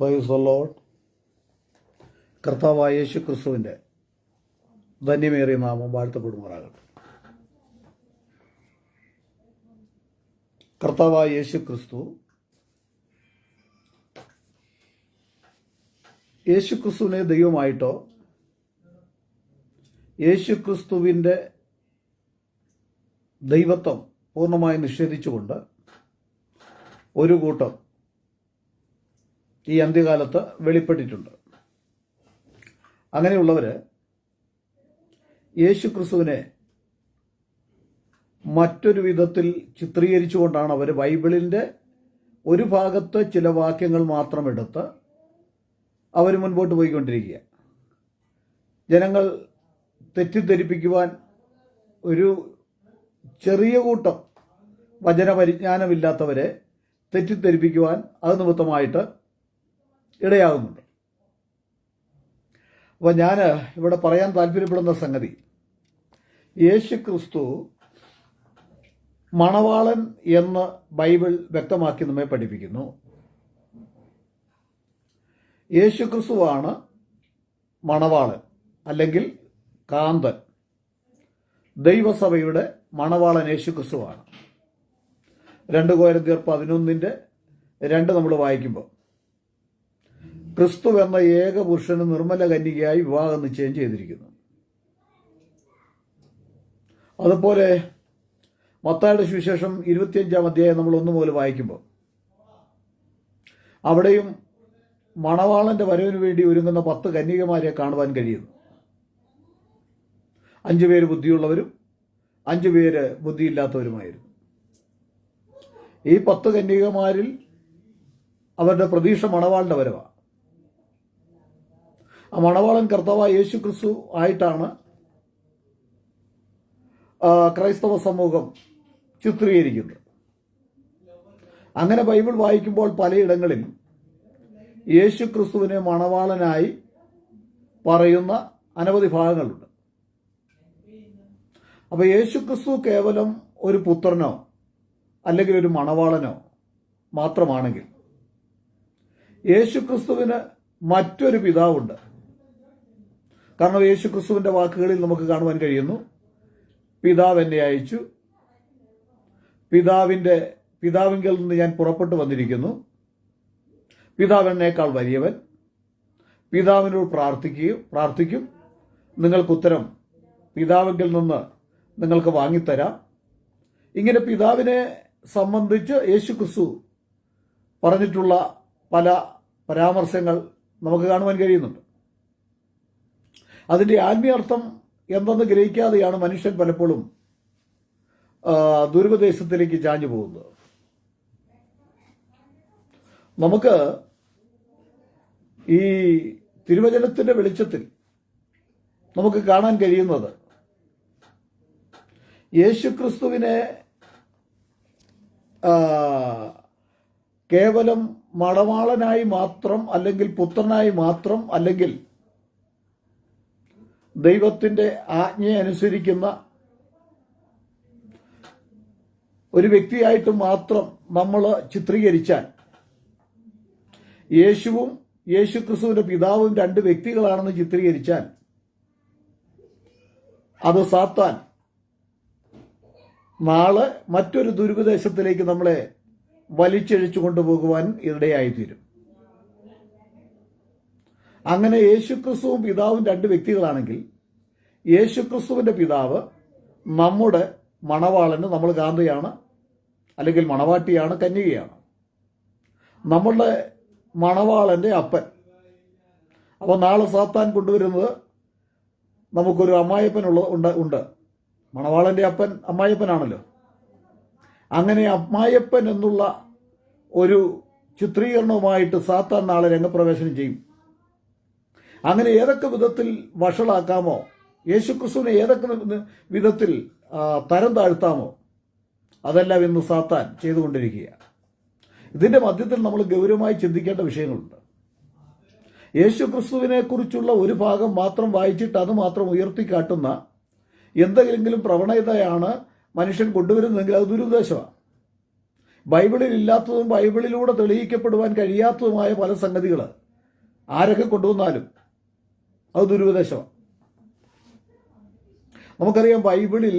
Praise the Lord. കർത്താവായ യേശു ക്രിസ്തുവിൻ്റെ ധന്യമേറിയ നാമം വാഴ്ത്തപ്പെടുമാറാകട്ടെ. കർത്താവായ യേശു ക്രിസ്തു യേശുക്രിസ്തുവിനെ ദൈവമായിട്ടോ യേശുക്രിസ്തുവിൻ്റെ ദൈവത്വം പൂർണ്ണമായി നിഷേധിച്ചുകൊണ്ട് ഒരു കൂട്ടം ഈ അന്ത്യകാലത്ത് വെളിപ്പെട്ടിട്ടുണ്ട്. അങ്ങനെയുള്ളവർ യേശുക്രിസ്തുവിനെ മറ്റൊരു വിധത്തിൽ ചിത്രീകരിച്ചുകൊണ്ടാണ് അവർ ബൈബിളിൻ്റെ ഒരു ഭാഗത്ത് ചില വാക്യങ്ങൾ മാത്രം എടുത്ത് അവർ മുൻപോട്ട് പോയിക്കൊണ്ടിരിക്കുക. ജനങ്ങൾ തെറ്റിദ്ധരിപ്പിക്കുവാൻ ഒരു ചെറിയ കൂട്ടം വചനപരിജ്ഞാനമില്ലാത്തവരെ തെറ്റിദ്ധരിപ്പിക്കുവാൻ അത് നിമിത്തമായിട്ട് ഇടയാകുന്നുണ്ട്. അപ്പോൾ ഞാൻ ഇവിടെ പറയാൻ താല്പര്യപ്പെടുന്ന സംഗതി, യേശുക്രിസ്തു മണവാളൻ എന്ന് ബൈബിൾ വ്യക്തമാക്കി നമ്മെ പഠിപ്പിക്കുന്നു. യേശുക്രിസ്തുവാണ് മണവാളൻ അല്ലെങ്കിൽ കാന്തൻ. ദൈവസഭയുടെ മണവാളൻ യേശുക്രിസ്തുവാണ്. 2 കൊരിന്ത്യർ 11:2 നമ്മൾ വായിക്കുമ്പോൾ ക്രിസ്തു എന്ന ഏക പുരുഷന് നിർമ്മല കന്യകയായി വിവാഹം നിശ്ചയം ചെയ്തിരിക്കുന്നു. അതുപോലെ മത്തായിയുടെ സുവിശേഷം 25-ാം അധ്യായം നമ്മൾ 1 മുതൽ വായിക്കുമ്പോൾ അവിടെയും മണവാളന്റെ വരവിന് വേണ്ടി ഒരുങ്ങുന്ന 10 കന്യകമാരെ കാണുവാൻ കഴിയുന്നു. 5 പേര് ബുദ്ധിയുള്ളവരും 5 പേര് ബുദ്ധിയില്ലാത്തവരുമായിരുന്നു. ഈ 10 കന്യകമാരിൽ അവരുടെ പ്രതീക്ഷ മണവാളന്റെ വരവാണ്. ആ മണവാളൻ കർത്താവായ യേശുക്രിസ്തു ആയിട്ടാണ് ക്രൈസ്തവ സമൂഹം ചിത്രീകരിക്കുന്നത്. അങ്ങനെ ബൈബിൾ വായിക്കുമ്പോൾ പലയിടങ്ങളിൽ യേശുക്രിസ്തുവിനെ മണവാളനായി പറയുന്ന അനവധി ഭാഗങ്ങളുണ്ട്. അപ്പോൾ യേശുക്രിസ്തു കേവലം ഒരു പുത്രനോ അല്ലെങ്കിൽ ഒരു മണവാളനോ മാത്രമാണെങ്കിൽ യേശുക്രിസ്തുവിന് മറ്റൊരു പിതാവുണ്ട്. കാരണം യേശുക്രിസ്തുവിൻ്റെ വാക്കുകളിൽ നമുക്ക് കാണുവാൻ കഴിയുന്നു, പിതാവ് എന്നെ അയച്ചു, പിതാവിങ്കിൽ നിന്ന് ഞാൻ പുറപ്പെട്ടു വന്നിരിക്കുന്നു, പിതാവ് എന്നേക്കാൾ വലിയവൻ, പിതാവിനോട് പ്രാർത്ഥിക്കും, നിങ്ങൾക്കുത്തരം പിതാവിങ്കിൽ നിന്ന് നിങ്ങൾക്ക് വാങ്ങിത്തരാം. ഇങ്ങനെ പിതാവിനെ സംബന്ധിച്ച് യേശുക്രിസ്തു പറഞ്ഞിട്ടുള്ള പല പരാമർശങ്ങൾ നമുക്ക് കാണുവാൻ കഴിയുന്നുണ്ട്. അതിൻ്റെ ആത്മീയാർത്ഥം എന്തെന്ന് ഗ്രഹിക്കാതെയാണ് മനുഷ്യൻ പലപ്പോഴും ദുരുപദേശത്തിലേക്ക് ചാഞ്ഞു പോകുന്നത്. നമുക്ക് ഈ തിരുവചനത്തിൻ്റെ വെളിച്ചത്തിൽ നമുക്ക് കാണാൻ കഴിയുന്നത് യേശുക്രിസ്തുവിനെ കേവലം മണവാളനായി മാത്രം അല്ലെങ്കിൽ പുത്രനായി മാത്രം അല്ലെങ്കിൽ ദൈവത്തിൻ്റെ ആജ്ഞയെ അനുസരിക്കുന്ന ഒരു വ്യക്തിയായിട്ട് മാത്രം നമ്മൾ ചിത്രീകരിച്ചാൽ യേശുവും യേശുക്രിസ്തുവിൻ്റെ പിതാവും 2 വ്യക്തികളാണെന്ന് ചിത്രീകരിച്ചാൽ അത് സാത്താൻ നാളെ മറ്റൊരു ദുരുപദേശത്തിലേക്ക് നമ്മളെ വലിച്ചഴിച്ചു കൊണ്ടുപോകുവാൻ ഇടയായിത്തീരും. അങ്ങനെ യേശുക്രിസ്തുവും പിതാവും 2 വ്യക്തികളാണെങ്കിൽ യേശുക്രിസ്തുവിൻ്റെ പിതാവ് നമ്മുടെ മണവാളന്, നമ്മൾ കാന്തയാണ് അല്ലെങ്കിൽ മണവാട്ടിയാണ്, കന്യകയാണ്, നമ്മളുടെ മണവാളൻ്റെ അപ്പൻ. അപ്പോൾ നാളെ സാത്താൻ കൊണ്ടുവരുന്നത് നമുക്കൊരു അമ്മായപ്പൻ ഉണ്ട്. മണവാളൻ്റെ അപ്പൻ അമ്മായപ്പനാണല്ലോ. അങ്ങനെ അമ്മായപ്പൻ എന്നുള്ള ഒരു ചിത്രീകരണവുമായിട്ട് സാത്താൻ നാളെ രംഗപ്രവേശനം ചെയ്യും. അങ്ങനെ ഏതൊക്കെ വിധത്തിൽ വഷളാക്കാമോ, യേശുക്രിസ്തുവിനെ ഏതൊക്കെ വിധത്തിൽ തരം താഴ്ത്താമോ അതെല്ലാം ഇന്ന് സാത്താൻ ചെയ്തുകൊണ്ടിരിക്കുക. ഇതിൻ്റെ മധ്യത്തിൽ നമ്മൾ ഗൗരവമായി ചിന്തിക്കേണ്ട വിഷയങ്ങളുണ്ട്. യേശുക്രിസ്തുവിനെ കുറിച്ചുള്ള ഒരു ഭാഗം മാത്രം വായിച്ചിട്ട് അത് മാത്രം ഉയർത്തിക്കാട്ടുന്ന എന്തെങ്കിലും പ്രവണതയാണ് മനുഷ്യൻ കൊണ്ടുവരുന്നതെങ്കിൽ അത് ദുരുദ്ദേശമാണ്. ബൈബിളിൽ ഇല്ലാത്തതും ബൈബിളിലൂടെ തെളിയിക്കപ്പെടുവാൻ കഴിയാത്തതുമായ പല സംഗതികൾ ആരൊക്കെ കൊണ്ടുവന്നാലും അത് ദുരുപദേശമാണ്. നമുക്കറിയാം ബൈബിളിൽ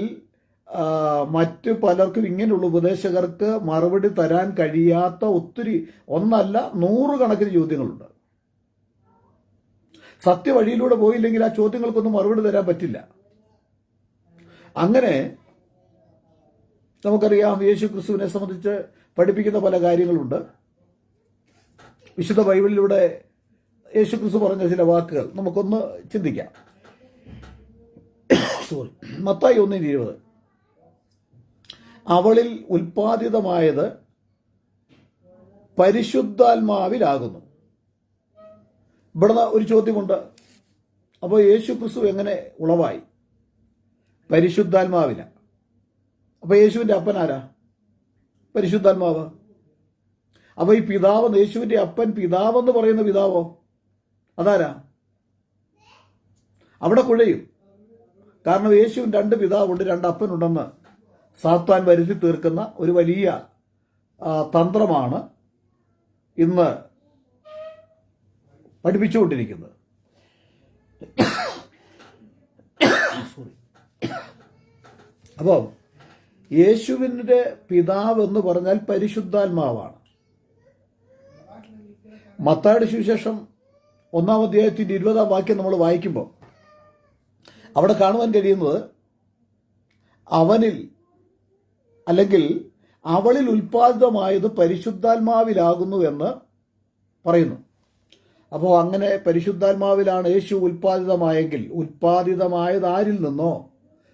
മറ്റ് പലർക്കും ഇങ്ങനെയുള്ള ഉപദേശകർക്ക് മറുപടി തരാൻ കഴിയാത്ത ഒത്തിരി, ഒന്നല്ല 100 കണക്കിന് ചോദ്യങ്ങളുണ്ട്. സത്യവഴിയിലൂടെ പോയില്ലെങ്കിൽ ആ ചോദ്യങ്ങൾക്കൊന്നും മറുപടി തരാൻ പറ്റില്ല. അങ്ങനെ നമുക്കറിയാം യേശു ക്രിസ്തുവിനെ സംബന്ധിച്ച് പഠിപ്പിക്കുന്ന പല കാര്യങ്ങളുണ്ട്. വിശുദ്ധ ബൈബിളിലൂടെ യേശു ക്രിസ്തു പറഞ്ഞ ചില വാക്കുകൾ നമുക്കൊന്ന് ചിന്തിക്കാം. മത്തായി 1:20, അവളിൽ ഉൽപ്പാദിതമായത് പരിശുദ്ധാത്മാവിലാകുന്നു. ഇവിടെ ഒരു ചോദ്യമുണ്ട്. അപ്പോൾ യേശു ക്രിസ്തു എങ്ങനെ ഉളവായി? പരിശുദ്ധാത്മാവില. അപ്പോൾ യേശുവിൻ്റെ അപ്പൻ ആരാ? പരിശുദ്ധാത്മാവ്. അപ്പോൾ ഈ പിതാവ്, യേശുവിൻ്റെ അപ്പൻ പിതാവെന്ന് പറയുന്ന പിതാവോ അതാരാ? അവിടെ കുഴയും. കാരണം യേശുവിന് 2 പിതാവുണ്ട്, 2 അപ്പനുണ്ടെന്ന് സാത്താൻ വരുത്തി തീർക്കുന്ന ഒരു വലിയ തന്ത്രമാണ് ഇന്ന് പഠിപ്പിച്ചുകൊണ്ടിരിക്കുന്നത്. അപ്പോൾ യേശുവിൻ്റെ പിതാവ് എന്ന് പറഞ്ഞാൽ പരിശുദ്ധാത്മാവാണ്. മത്തായിയുടെ സുവിശേഷം 1-ാം അധ്യായത്തിൻ്റെ 20-ാം വാക്യം നമ്മൾ വായിക്കുമ്പോൾ അവിടെ കാണുവാൻ കഴിയുന്നത് അവനിൽ അല്ലെങ്കിൽ അവളിൽ ഉൽപ്പാദിതമായത് പരിശുദ്ധാത്മാവിലാകുന്നു എന്ന് പറയുന്നു. അപ്പോൾ അങ്ങനെ പരിശുദ്ധാത്മാവിലാണ് യേശു ഉൽപ്പാദിതമായെങ്കിൽ ഉൽപ്പാദിതമായത് ആരിൽ നിന്നോ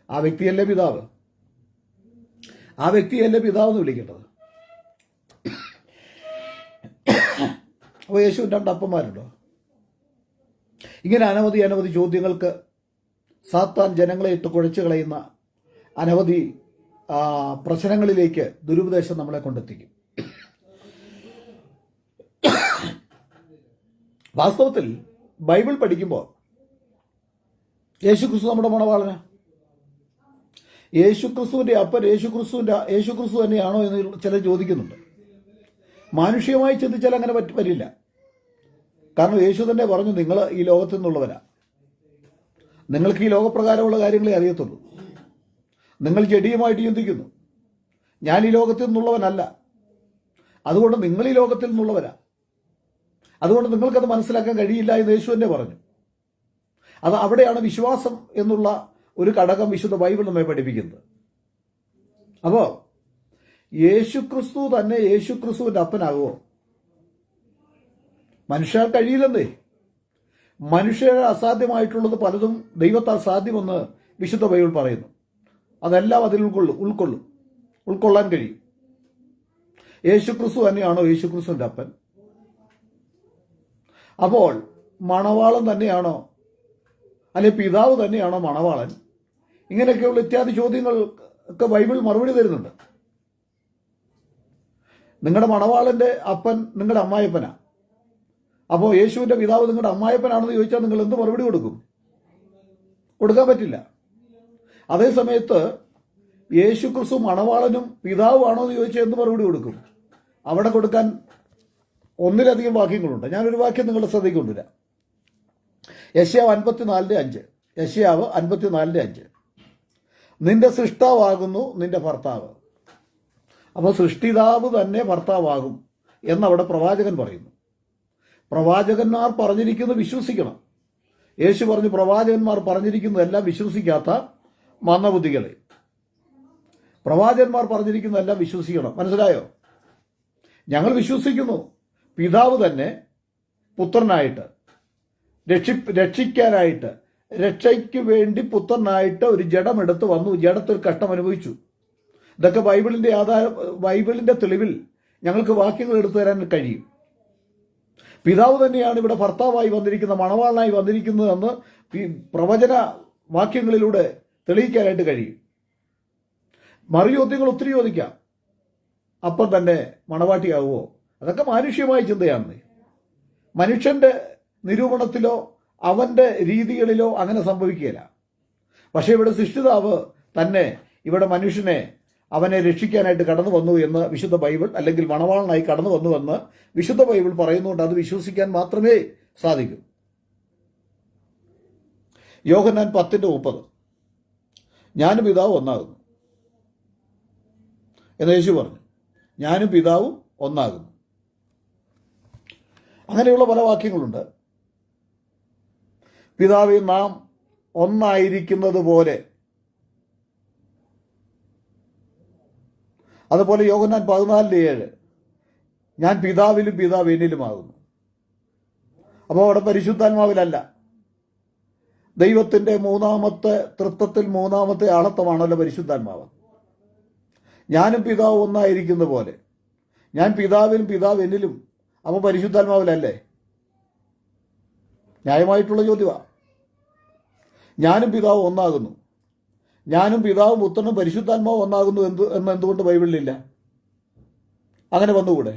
ആ വ്യക്തിയല്ലേ പിതാവ്. ആ വ്യക്തിയല്ലേ പിതാവെന്ന് വിളിക്കേണ്ടത്. അപ്പോൾ യേശുവിന് 2 അപ്പന്മാരുണ്ടോ? ഇങ്ങനെ അനവധി ചോദ്യങ്ങൾക്ക് സാത്താൻ ജനങ്ങളെ ഇട്ട് കുഴച്ചു കളയുന്ന അനവധി പ്രശ്നങ്ങളിലേക്ക് ദുരുപദേശം നമ്മളെ കൊണ്ടെത്തിക്കും. വാസ്തവത്തിൽ ബൈബിൾ പഠിക്കുമ്പോൾ യേശുക്രിസ്തു നമ്മുടെ മണവാളനാ. യേശുക്രിസ്തുവിൻ്റെ അപ്പൻ യേശുക്രിസ്തു തന്നെയാണോ എന്ന് ചിലർ ചോദിക്കുന്നുണ്ട്. മാനുഷികമായി ചിന്തിച്ചാൽ അങ്ങനെ വരില്ല. കാരണം യേശു തന്നെ പറഞ്ഞു, നിങ്ങൾ ഈ ലോകത്തിൽ നിന്നുള്ളവരാ, നിങ്ങൾക്ക് ഈ ലോകപ്രകാരമുള്ള കാര്യങ്ങളെ അറിയത്തുള്ളൂ, നിങ്ങൾ ജഡീയമായിട്ട് ചിന്തിക്കുന്നു, ഞാൻ ഈ ലോകത്തിൽ നിന്നുള്ളവനല്ല, അതുകൊണ്ട് നിങ്ങൾ ഈ ലോകത്തിൽ നിന്നുള്ളവരാ, അതുകൊണ്ട് നിങ്ങൾക്കത് മനസ്സിലാക്കാൻ കഴിയില്ല എന്ന് യേശു തന്നെ പറഞ്ഞു. അത് അവിടെയാണ് വിശ്വാസം എന്നുള്ള ഒരു ഘടകം വിശുദ്ധ ബൈബിൾ നമ്മെ പഠിപ്പിക്കുന്നത്. അപ്പോൾ യേശുക്രിസ്തു തന്നെ യേശുക്രിസ്തുവിൻ്റെ അപ്പനാകുമോ? മനുഷ്യർ കഴിയില്ലെന്നേ. മനുഷ്യരെ അസാധ്യമായിട്ടുള്ളത് പലതും ദൈവത്താൽ സാധ്യമെന്ന് വിശുദ്ധ ബൈബിൾ പറയുന്നു. അതെല്ലാം അതിൽ ഉൾക്കൊള്ളാൻ കഴിയും. യേശുക്രിസ്തു തന്നെയാണോ യേശുക്രിസ്തുവിൻ്റെ അപ്പൻ? അപ്പോൾ മണവാളൻ തന്നെയാണോ, അല്ലെ പിതാവ് തന്നെയാണോ മണവാളൻ? ഇങ്ങനെയൊക്കെയുള്ള ഇത്യാദി ചോദ്യങ്ങൾക്ക് ബൈബിൾ മറുപടി തരുന്നുണ്ട്. നിങ്ങളുടെ മണവാളന്റെ അപ്പൻ നിങ്ങളുടെ അമ്മായപ്പനാ. അപ്പോൾ യേശുവിൻ്റെ പിതാവ് നിങ്ങളുടെ അമ്മായപ്പനാണെന്ന് ചോദിച്ചാൽ നിങ്ങൾ എന്ത് മറുപടി കൊടുക്കും? കൊടുക്കാൻ പറ്റില്ല. അതേ സമയത്ത് യേശുക്രിസ്തു മണവാളനും പിതാവുമാണോ എന്ന് ചോദിച്ചാൽ എന്ത് മറുപടി കൊടുക്കും? അവിടെ കൊടുക്കാൻ ഒന്നിലധികം വാക്യങ്ങളുണ്ട്. ഞാനൊരു വാക്യം നിങ്ങളുടെ ശ്രദ്ധയ്ക്ക് കൊണ്ടുവരാം. യെശയ്യാവ് 54:5. യെശയ്യാവ് 54:5. നിന്റെ സൃഷ്ടാവാകുന്നു നിന്റെ ഭർത്താവ്. അപ്പോൾ സൃഷ്ടിതാവ് തന്നെ ഭർത്താവാകും എന്നവിടെ പ്രവാചകൻ പറയുന്നു. പ്രവാചകന്മാർ പറഞ്ഞിരിക്കുന്നത് വിശ്വസിക്കണം. യേശു പറഞ്ഞു, പ്രവാചകന്മാർ പറഞ്ഞിരിക്കുന്നതെല്ലാം വിശ്വസിക്കാത്ത മന്ദബുദ്ധികളെ. പ്രവാചകന്മാർ പറഞ്ഞിരിക്കുന്നതെല്ലാം വിശ്വസിക്കണം. മനസ്സിലായോ? ഞങ്ങൾ വിശ്വസിക്കുന്നു പിതാവ് തന്നെ പുത്രനായിട്ട് രക്ഷിക്കാനായിട്ട്, രക്ഷയ്ക്ക് വേണ്ടി പുത്രനായിട്ട് ഒരു ജഡമെടുത്ത് വന്നു, ജഡത്തിൽ കഷ്ടം അനുഭവിച്ചു. ഇതൊക്കെ ബൈബിളിന്റെ തെളിവിൽ ഞങ്ങൾക്ക് വാക്യങ്ങൾ എടുത്തു തരാൻ കഴിയും. പിതാവ് തന്നെയാണ് ഇവിടെ ഭർത്താവായി വന്നിരിക്കുന്ന, മണവാളനായി വന്നിരിക്കുന്നതെന്ന് പ്രവചന വാക്യങ്ങളിലൂടെ തെളിയിക്കാനായിട്ട് കഴിയും. മറുചോദ്യങ്ങൾ ഒത്തിരി ചോദിക്കാം. അപ്പം തന്നെ മണവാട്ടിയാവുമോ? അതൊക്കെ മാനുഷ്യമായ ചിന്തയാണ്. മനുഷ്യന്റെ നിരൂപണത്തിലോ അവന്റെ രീതികളിലോ അങ്ങനെ സംഭവിക്കുകയില്ല. പക്ഷേ ഇവിടെ സൃഷ്ടിതാവ് തന്നെ ഇവിടെ മനുഷ്യനെ അവനെ രക്ഷിക്കാനായിട്ട് കടന്നു വന്നു എന്ന് വിശുദ്ധ ബൈബിൾ, അല്ലെങ്കിൽ മണവാളനായി കടന്നു വന്നുവെന്ന് വിശുദ്ധ ബൈബിൾ പറയുന്നുകൊണ്ട് അത് വിശ്വസിക്കാൻ മാത്രമേ സാധിക്കൂ. യോഹന്നാൻ 10:30 ഞാനും പിതാവും ഒന്നാകുന്നു എന്ന് യേശു പറഞ്ഞു. ഞാനും പിതാവും ഒന്നാകുന്നു. അങ്ങനെയുള്ള പല വാക്യങ്ങളുണ്ട്. പിതാവേ നാം ഒന്നായിരിക്കുന്നത് പോലെ. അതുപോലെ യോഹന്നാൻ 14:7 ഞാൻ പിതാവിലും പിതാവ് എന്നിലുമാകുന്നു. അപ്പോൾ അവിടെ പരിശുദ്ധാത്മാവിലല്ല, ദൈവത്തിൻ്റെ മൂന്നാമത്തെ തൃത്വത്തിൽ മൂന്നാമത്തെ ആളത്വമാണല്ലോ പരിശുദ്ധാത്മാവ്. ഞാനും പിതാവ് ഒന്നായിരിക്കുന്ന പോലെ. ഞാൻ പിതാവിലും പിതാവ് എന്നിലും, അപ്പോൾ പരിശുദ്ധാത്മാവിലല്ലേ? ന്യായമായിട്ടുള്ള ചോദ്യമാണ്. ഞാനും പിതാവ് ഒന്നാകുന്നു, ഞാനും പിതാവും പുത്രനും പരിശുദ്ധാത്മാവ് ഒന്നാകുന്നു എന്ന് എന്തുകൊണ്ട് ബൈബിളിലില്ല? അങ്ങനെ വന്നുകൂടെ?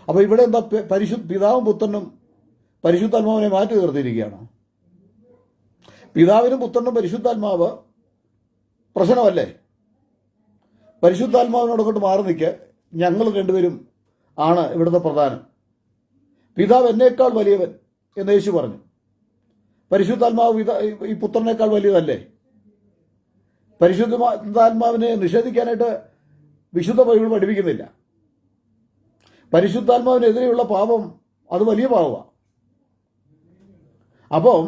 അപ്പോൾ ഇവിടെ എന്താ, പിതാവും പുത്രനും പരിശുദ്ധാത്മാവിനെ മാറ്റി നിർത്തിയിരിക്കുകയാണോ? പിതാവിനും പുത്രനും പരിശുദ്ധാത്മാവ് പ്രശ്നമല്ലേ? പരിശുദ്ധാത്മാവിനോട് കൊണ്ട് മാറി നിൽക്കുക, ഞങ്ങൾ രണ്ടുപേരും ആണ് ഇവിടുത്തെ പ്രധാനം. പിതാവ് എന്നേക്കാൾ വലിയവൻ എന്ന് യേശു പറഞ്ഞു. പരിശുദ്ധാത്മാവ് ഈ പുത്രനേക്കാൾ വലിയതല്ലേ? പരിശുദ്ധാത്മാവിനെ നിഷേധിക്കാനായിട്ട് വിശുദ്ധ ബൈബിൾ പഠിപ്പിക്കുന്നില്ല. പരിശുദ്ധാത്മാവിനെതിരെയുള്ള പാപം അത് വലിയ പാപമാണ്. അപ്പം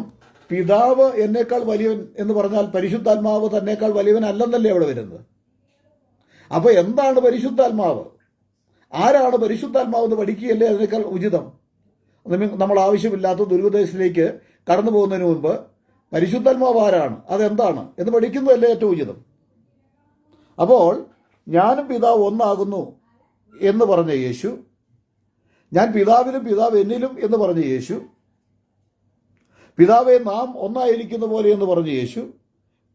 പിതാവ് എന്നേക്കാൾ വലിയവൻ എന്ന് പറഞ്ഞാൽ പരിശുദ്ധാത്മാവ് തന്നേക്കാൾ വലിയവൻ അല്ലെന്നല്ലേ അവിടെ വരുന്നത്? അപ്പോൾ എന്താണ് പരിശുദ്ധാത്മാവ്? ആരാണ് പരിശുദ്ധാത്മാവ് എന്ന് പഠിക്കുകയല്ലേ അതിനേക്കാൾ ഉചിതം. നമ്മൾ ആവശ്യമില്ലാത്ത ദുരുപദേശത്തിലേക്ക് കടന്നു പോകുന്നതിന് മുൻപ് പരിശുദ്ധാത്മാവ് ആരാണ്, അതെന്താണ് എന്ന് പഠിക്കുന്നതല്ലേ ഏറ്റവും ഉചിതം. അപ്പോൾ ഞാനും പിതാവ് ഒന്നാകുന്നു എന്ന് പറഞ്ഞ യേശു, ഞാൻ പിതാവിലും പിതാവ് എന്നിലും എന്ന് പറഞ്ഞ യേശു, പിതാവെ നാം ഒന്നായിരിക്കുന്ന പോലെ എന്ന് പറഞ്ഞ യേശു,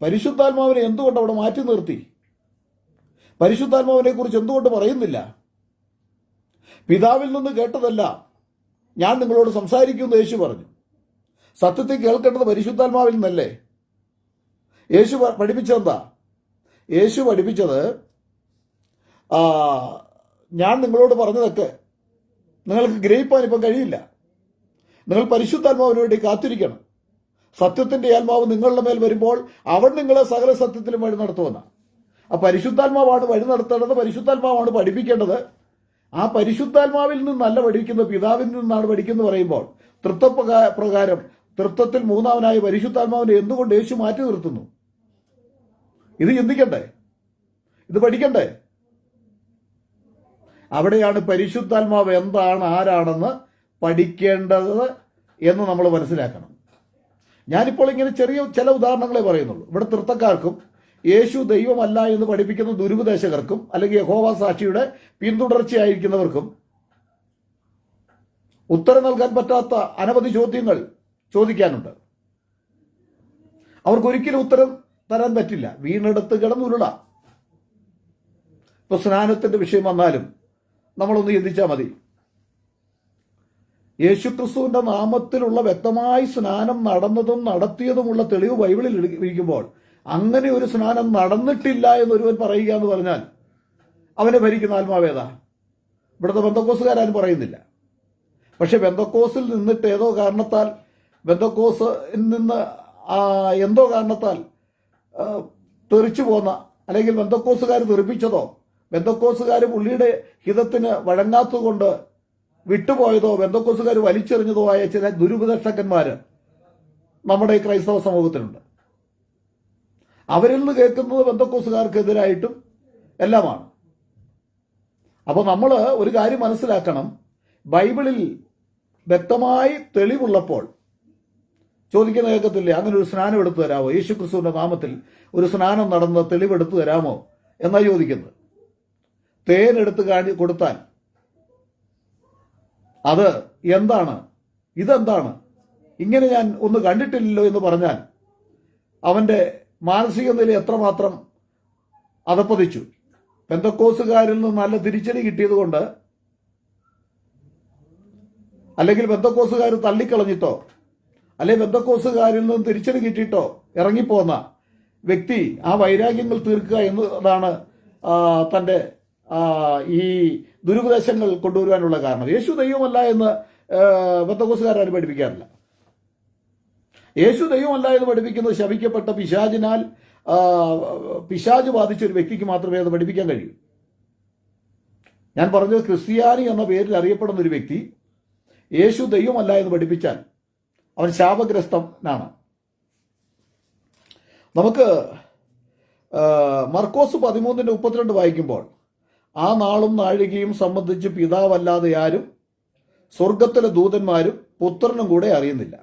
പരിശുദ്ധാത്മാവിനെ എന്തുകൊണ്ട് അവിടെ മാറ്റി നിർത്തി? പരിശുദ്ധാത്മാവിനെ കുറിച്ച് എന്തുകൊണ്ട് പറയുന്നില്ല? പിതാവിൽ നിന്ന് കേട്ടതല്ല ഞാൻ നിങ്ങളോട് സംസാരിക്കുമെന്ന് യേശു പറഞ്ഞു. സത്യത്തിൽ കേൾക്കേണ്ടത് പരിശുദ്ധാത്മാവിൽ നിന്നല്ലേ? യേശു പഠിപ്പിച്ചെന്താ? യേശു പഠിപ്പിച്ചത് ഞാൻ നിങ്ങളോട് പറഞ്ഞതൊക്കെ നിങ്ങൾക്ക് ഗ്രഹിപ്പാൻ ഇപ്പം കഴിയില്ല. നിങ്ങൾ പരിശുദ്ധാത്മാവിന് വേണ്ടി കാത്തിരിക്കണം. സത്യത്തിൻ്റെ ആത്മാവ് നിങ്ങളുടെ മേൽ വരുമ്പോൾ അവൻ നിങ്ങളെ സകല സത്യത്തിലും വഴി നടത്തുമെന്ന. ആ പരിശുദ്ധാത്മാവാണ് വഴി നടത്തേണ്ടത്, പരിശുദ്ധാത്മാവാണ് പഠിപ്പിക്കേണ്ടത്. ആ പരിശുദ്ധാത്മാവിൽ നിന്നല്ല പഠിക്കുന്നത്, പിതാവിൽ നിന്നാണ് പഠിക്കുന്നത് പറയുമ്പോൾ തൃത്വപ്രകാരം തൃത്വത്തിൽ മൂന്നാമനായ പരിശുദ്ധാത്മാവിനെ എന്തുകൊണ്ട് യേശു മാറ്റി നിർത്തുന്നു? ഇത് ചിന്തിക്കണ്ടേ? ഇത് പഠിക്കണ്ടേ? അവിടെയാണ് പരിശുദ്ധാത്മാവ് എന്താണ്, ആരാണെന്ന് പഠിക്കേണ്ടത് എന്ന് നമ്മൾ മനസ്സിലാക്കണം. ഞാനിപ്പോൾ ഇങ്ങനെ ചില ഉദാഹരണങ്ങളെ പറയുന്നുള്ളൂ. ഇവിടെ തൃത്വക്കാർക്കും യേശു ദൈവമല്ല എന്ന് പഠിപ്പിക്കുന്ന ദുരുപദേശകർക്കും അല്ലെങ്കിൽ യഹോവ സാക്ഷിയുടെ പിന്തുടർച്ചയായിരിക്കുന്നവർക്കും ഉത്തരം നൽകാൻ പറ്റാത്ത അനവധി ചോദ്യങ്ങൾ ചോദിക്കാനുണ്ട്. അവർക്കൊരിക്കലും ഉത്തരം തരാൻ പറ്റില്ല. വീണെടുത്ത് കിടന്നുരുള. ഇപ്പൊ സ്നാനത്തിന്റെ വിഷയം വന്നാലും നമ്മളൊന്ന് ചിന്തിച്ചാൽ മതി. യേശുക്രിസ്തുവിന്റെ നാമത്തിലുള്ള വ്യക്തമായി സ്നാനം നടന്നതും നടത്തിയതുമുള്ള തെളിവ് ബൈബിളിൽ ഇരിക്കുമ്പോൾ അങ്ങനെ ഒരു സ്നാനം നടന്നിട്ടില്ല എന്നൊരുവൻ പറയുക എന്ന് പറഞ്ഞാൽ അവനെ ഭരിക്കുന്ന ആത്മാവേദ? ഇവിടുത്തെ ബന്ധക്കോസുകാരും പറയുന്നില്ല. പക്ഷെ ബന്ധക്കോസിൽ നിന്നിട്ട് ഏതോ കാരണത്താൽ തെറിച്ചു പോന്ന, അല്ലെങ്കിൽ ബന്ധക്കോസുകാർ തെറിപ്പിച്ചതോ ബന്ധക്കോസുകാർ പുള്ളിയുടെ ഹിതത്തിന് വഴങ്ങാത്തതുകൊണ്ട് വിട്ടുപോയതോ ബന്ധക്കോസുകാർ വലിച്ചെറിഞ്ഞതോ ആയ ചില ദുരുപദേഷ്ടക്കന്മാർ നമ്മുടെ ഈ ക്രൈസ്തവ സമൂഹത്തിലുണ്ട്. അവരിൽ നിന്ന് കേൾക്കുന്നത് ബന്ധക്കോസുകാർക്കെതിരായിട്ടും എല്ലാമാണ്. അപ്പോൾ നമ്മൾ ഒരു കാര്യം മനസ്സിലാക്കണം. ബൈബിളിൽ വ്യക്തമായി തെളിവുള്ളപ്പോൾ ചോദിക്കുന്ന കേൾക്കത്തില്ലേ, അങ്ങനെ ഒരു സ്നാനം എടുത്തു തരാമോ? യേശുക്രിസ്തുവിന്റെ നാമത്തിൽ ഒരു സ്നാനം നടന്ന തെളിവെടുത്തു തരാമോ എന്നാ ചോദിക്കുന്നത്. തേനെടുത്ത് കൊടുത്താൽ അത് എന്താണ്, ഇതെന്താണ്, ഇങ്ങനെ ഞാൻ ഒന്ന് കണ്ടിട്ടില്ലല്ലോ എന്ന് പറഞ്ഞാൽ അവന്റെ മാനസിക നില എത്രമാത്രം അധപ്പതിച്ചു. പെന്തക്കോസുകാരിൽ നിന്ന് നല്ല തിരിച്ചടി കിട്ടിയതുകൊണ്ട്, അല്ലെങ്കിൽ പെന്തക്കോസുകാർ തള്ളിക്കളഞ്ഞിട്ടോ അല്ലെങ്കിൽ പെന്തക്കോസുകാരിൽ നിന്ന് തിരിച്ചടി കിട്ടിയിട്ടോ ഇറങ്ങിപ്പോന്ന വ്യക്തി ആ വൈരാഗ്യങ്ങൾ തീർക്കുക എന്നതാണ് തൻ്റെ ഈ ദുരുപദേശങ്ങൾ കൊണ്ടുവരുവാനുള്ള കാരണം. യേശു ദൈവമല്ല എന്ന് പെന്തക്കോസ്തുകാർ പഠിപ്പിക്കാറില്ല. യേശു ദൈവമല്ല എന്ന് പഠിപ്പിക്കുന്നത് ശപിക്കപ്പെട്ട പിശാചിനാൽ പിശാച് ബാധിച്ച ഒരു വ്യക്തിക്ക് മാത്രമേ അത് പഠിപ്പിക്കാൻ കഴിയൂ. ഞാൻ പറഞ്ഞത് ക്രിസ്ത്യാനി എന്ന പേരിൽ അറിയപ്പെടുന്ന ഒരു വ്യക്തി യേശു ദൈവമല്ല എന്ന് പഠിപ്പിച്ചാൽ അവൻ ശാപഗ്രസ്തനാണ്. നമുക്ക് മർക്കോസ് 13:32 വായിക്കുമ്പോൾ, ആ നാളും നാഴികയും സംബന്ധിച്ച് പിതാവല്ലാതെ ആരും സ്വർഗത്തിലെ ദൂതന്മാരും പുത്രനും കൂടെ അറിയുന്നില്ല.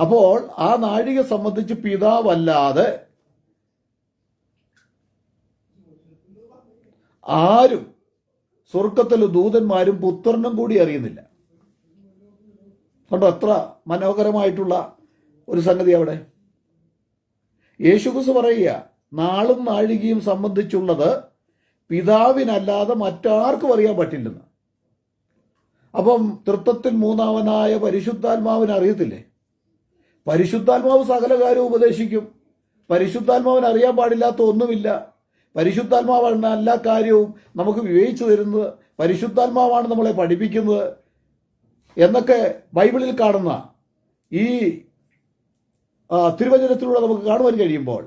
അപ്പോൾ ആ നാഴിക സംബന്ധിച്ച് പിതാവല്ലാതെ ആരും സ്വർഗത്തിലെ ദൂതന്മാരും പുത്രനും കൂടി അറിയുന്നില്ല. കണ്ടോ എത്ര മനോഹരമായിട്ടുള്ള ഒരു സംഗതി അവിടെ. യേശുക്രിസ്തു പറയുക, നാളും നാഴികയും സംബന്ധിച്ചുള്ളത് പിതാവിനല്ലാതെ മറ്റാർക്കും അറിയാൻ പറ്റില്ലെന്ന്. അപ്പം തൃത്വത്തിൽ മൂന്നാമനായ പരിശുദ്ധാത്മാവിന് അറിയത്തില്ലേ? പരിശുദ്ധാത്മാവ് സകല കാര്യവും ഉപദേശിക്കും. പരിശുദ്ധാത്മാവിന് അറിയാൻ പാടില്ലാത്ത ഒന്നുമില്ല. പരിശുദ്ധാത്മാവാണ് എല്ലാ കാര്യവും നമുക്ക് വിവേചിച്ചു തരുന്നത്. പരിശുദ്ധാത്മാവാണ് നമ്മളെ പഠിപ്പിക്കുന്നത് എന്നൊക്കെ ബൈബിളിൽ കാണുന്ന ഈ തിരുവചനത്തിലൂടെ നമുക്ക് കാണുവാൻ കഴിയുമ്പോൾ,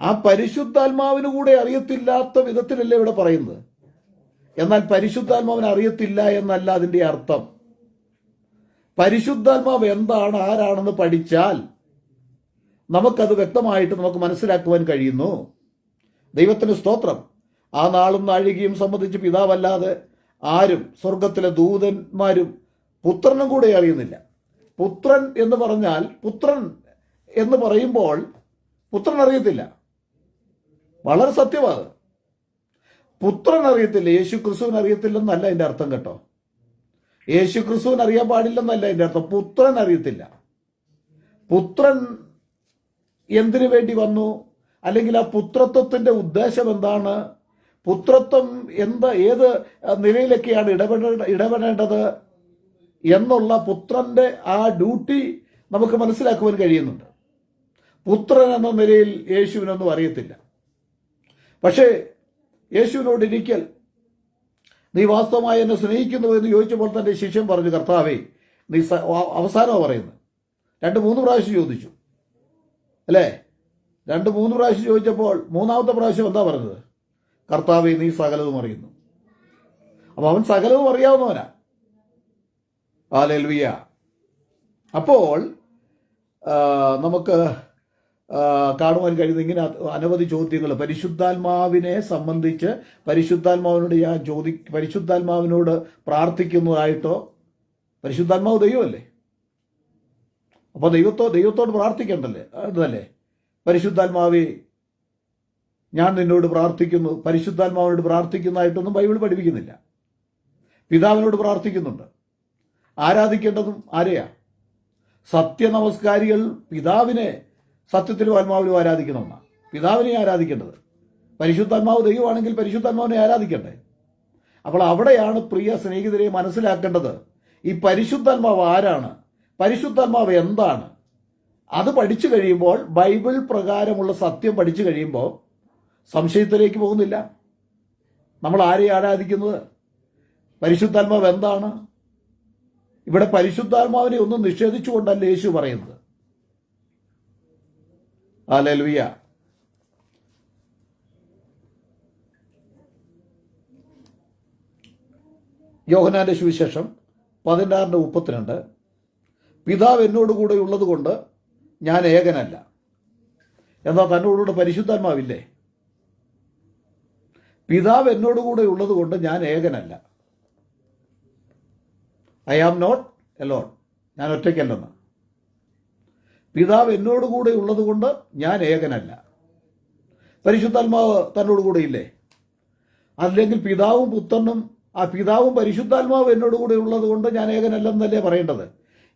ആ പരിശുദ്ധാത്മാവിന് കൂടെ അറിയത്തില്ലാത്ത വിധത്തിലല്ലേ ഇവിടെ പറയുന്നത്. എന്നാൽ പരിശുദ്ധാത്മാവിന് അറിയത്തില്ല എന്നല്ല അതിൻ്റെ അർത്ഥം. പരിശുദ്ധാത്മാവ് എന്താണ്, ആരാണെന്ന് പഠിച്ചാൽ നമുക്കത് വ്യക്തമായിട്ട് നമുക്ക് മനസ്സിലാക്കുവാൻ കഴിയുന്നു. ദൈവത്തിന് സ്തോത്രം. ആ നാളും നാഴികയും സംബന്ധിച്ച് പിതാവല്ലാതെ ആരും സ്വർഗത്തിലെ ദൂതന്മാരും പുത്രനും കൂടെ അറിയുന്നില്ല. പുത്രൻ എന്ന് പറഞ്ഞാൽ, പുത്രൻ എന്ന് പറയുമ്പോൾ പുത്രൻ അറിയത്തില്ല. വളരെ സത്യമാണ്. പുത്രൻ അറിയത്തില്ല, യേശു ക്രിസ്തുവിന് അറിയത്തില്ലെന്നല്ല അതിൻ്റെ അർത്ഥം കേട്ടോ. യേശു ക്രിസ്തുവിന് അറിയാൻ പാടില്ലെന്നല്ല അതിൻ്റെ അർത്ഥം. പുത്രൻ അറിയത്തില്ല. പുത്രൻ എന്തിനു വേണ്ടി വന്നു, അല്ലെങ്കിൽ ആ പുത്രത്വത്തിന്റെ ഉദ്ദേശം എന്താണ്, പുത്രത്വം ഏത് നിലയിലൊക്കെയാണ് ഇടപെടേണ്ടത് എന്നുള്ള പുത്രന്റെ ആ ഡ്യൂട്ടി നമുക്ക് മനസ്സിലാക്കുവാൻ കഴിയുന്നുണ്ട്. പുത്രൻ എന്ന നിലയിൽ യേശുവിനൊന്നും അറിയത്തില്ല. പക്ഷേ യേശുവിനോട് ഒരിക്കൽ, നീ വാസ്തവമായി എന്നെ സ്നേഹിക്കുന്നു എന്ന് ചോദിച്ചപ്പോൾ തന്റെ ശിഷ്യൻ പറഞ്ഞു, കർത്താവേ നീ അവസാനമാണ് പറയുന്നത്. 2-3 പ്രാവശ്യം ചോദിച്ചു അല്ലേ? 2-3 പ്രാവശ്യം ചോദിച്ചപ്പോൾ മൂന്നാമത്തെ പ്രാവശ്യം എന്താ പറഞ്ഞത്? കർത്താവേ നീ സകലതും അറിയുന്നു. അപ്പൊ അവൻ സകലതും അറിയാവുന്നവനാ. ഹല്ലേലൂയ. അപ്പോൾ നമുക്ക് കാണുവാൻ കഴിയുന്ന ഇങ്ങനെ അനവധി ചോദ്യങ്ങൾ പരിശുദ്ധാത്മാവിനെ സംബന്ധിച്ച്, പരിശുദ്ധാത്മാവിനോട് പ്രാർത്ഥിക്കുന്നതായിട്ടോ. പരിശുദ്ധാത്മാവ് ദൈവമല്ലേ, അപ്പോൾ ദൈവത്തോട് പ്രാർത്ഥിക്കണ്ടല്ലേ അതല്ലേ? പരിശുദ്ധാത്മാവേ ഞാൻ നിന്നോട് പ്രാർത്ഥിക്കുന്നു, പരിശുദ്ധാത്മാവിനോട് പ്രാർത്ഥിക്കുന്നതായിട്ടൊന്നും ബൈബിൾ പഠിപ്പിക്കുന്നില്ല. പിതാവിനോട് പ്രാർത്ഥിക്കുന്നുണ്ട്. ആരാധിക്കേണ്ടതും ആരെയാ? സത്യനമസ്കാരികൾ പിതാവിനെ സത്യത്തിലും ആത്മാവിലും ആരാധിക്കണമെന്നാണ്. പിതാവിനെ ആരാധിക്കേണ്ടത്. പരിശുദ്ധാത്മാവ് ദൈവമാണെങ്കിൽ പരിശുദ്ധാത്മാവിനെ ആരാധിക്കണ്ടേ? അപ്പോൾ അവിടെയാണ് പ്രിയ സ്നേഹിതരെ മനസ്സിലാക്കേണ്ടത്, ഈ പരിശുദ്ധാത്മാവ് ആരാണ്, പരിശുദ്ധാത്മാവ് എന്താണ്. അത് പഠിച്ചു കഴിയുമ്പോൾ, ബൈബിൾ പ്രകാരമുള്ള സത്യം പഠിച്ചു കഴിയുമ്പോൾ സംശയത്തിലേക്ക് പോകുന്നില്ല. നമ്മൾ ആരെയും ആരാധിക്കുന്നത്? പരിശുദ്ധാത്മാവ് എന്താണ്? ഇവിടെ പരിശുദ്ധാത്മാവിനെ ഒന്നും നിഷേധിച്ചുകൊണ്ടല്ല യേശു പറയുന്നത്. ഹല്ലേലൂയ. യോഹന്നാന്റെ സുവിശേഷം 16:32, പിതാവ് എന്നോടുകൂടെ ഉള്ളത് കൊണ്ട് ഞാൻ ഏകനല്ല. എന്നാൽ തന്നോടുകൂടെ പരിശുദ്ധാത്മാവില്ലേ? പിതാവ് എന്നോടുകൂടെ ഉള്ളത് കൊണ്ട് ഞാൻ ഏകനല്ല. I am not alone. ഞാൻ ഒറ്റയ്ക്കല്ലെന്ന്. പിതാവ് എന്നോടുകൂടെ ഉള്ളത് കൊണ്ട് ഞാൻ ഏകനല്ല. പരിശുദ്ധാത്മാവ് തന്നോടുകൂടെ ഇല്ലേ? അല്ലെങ്കിൽ പിതാവും പുത്രനും, ആ പിതാവും പരിശുദ്ധാത്മാവും എന്നോടുകൂടെ ഉള്ളത് കൊണ്ട് ഞാൻ ഏകനല്ലെന്നല്ലേ പറയേണ്ടത്?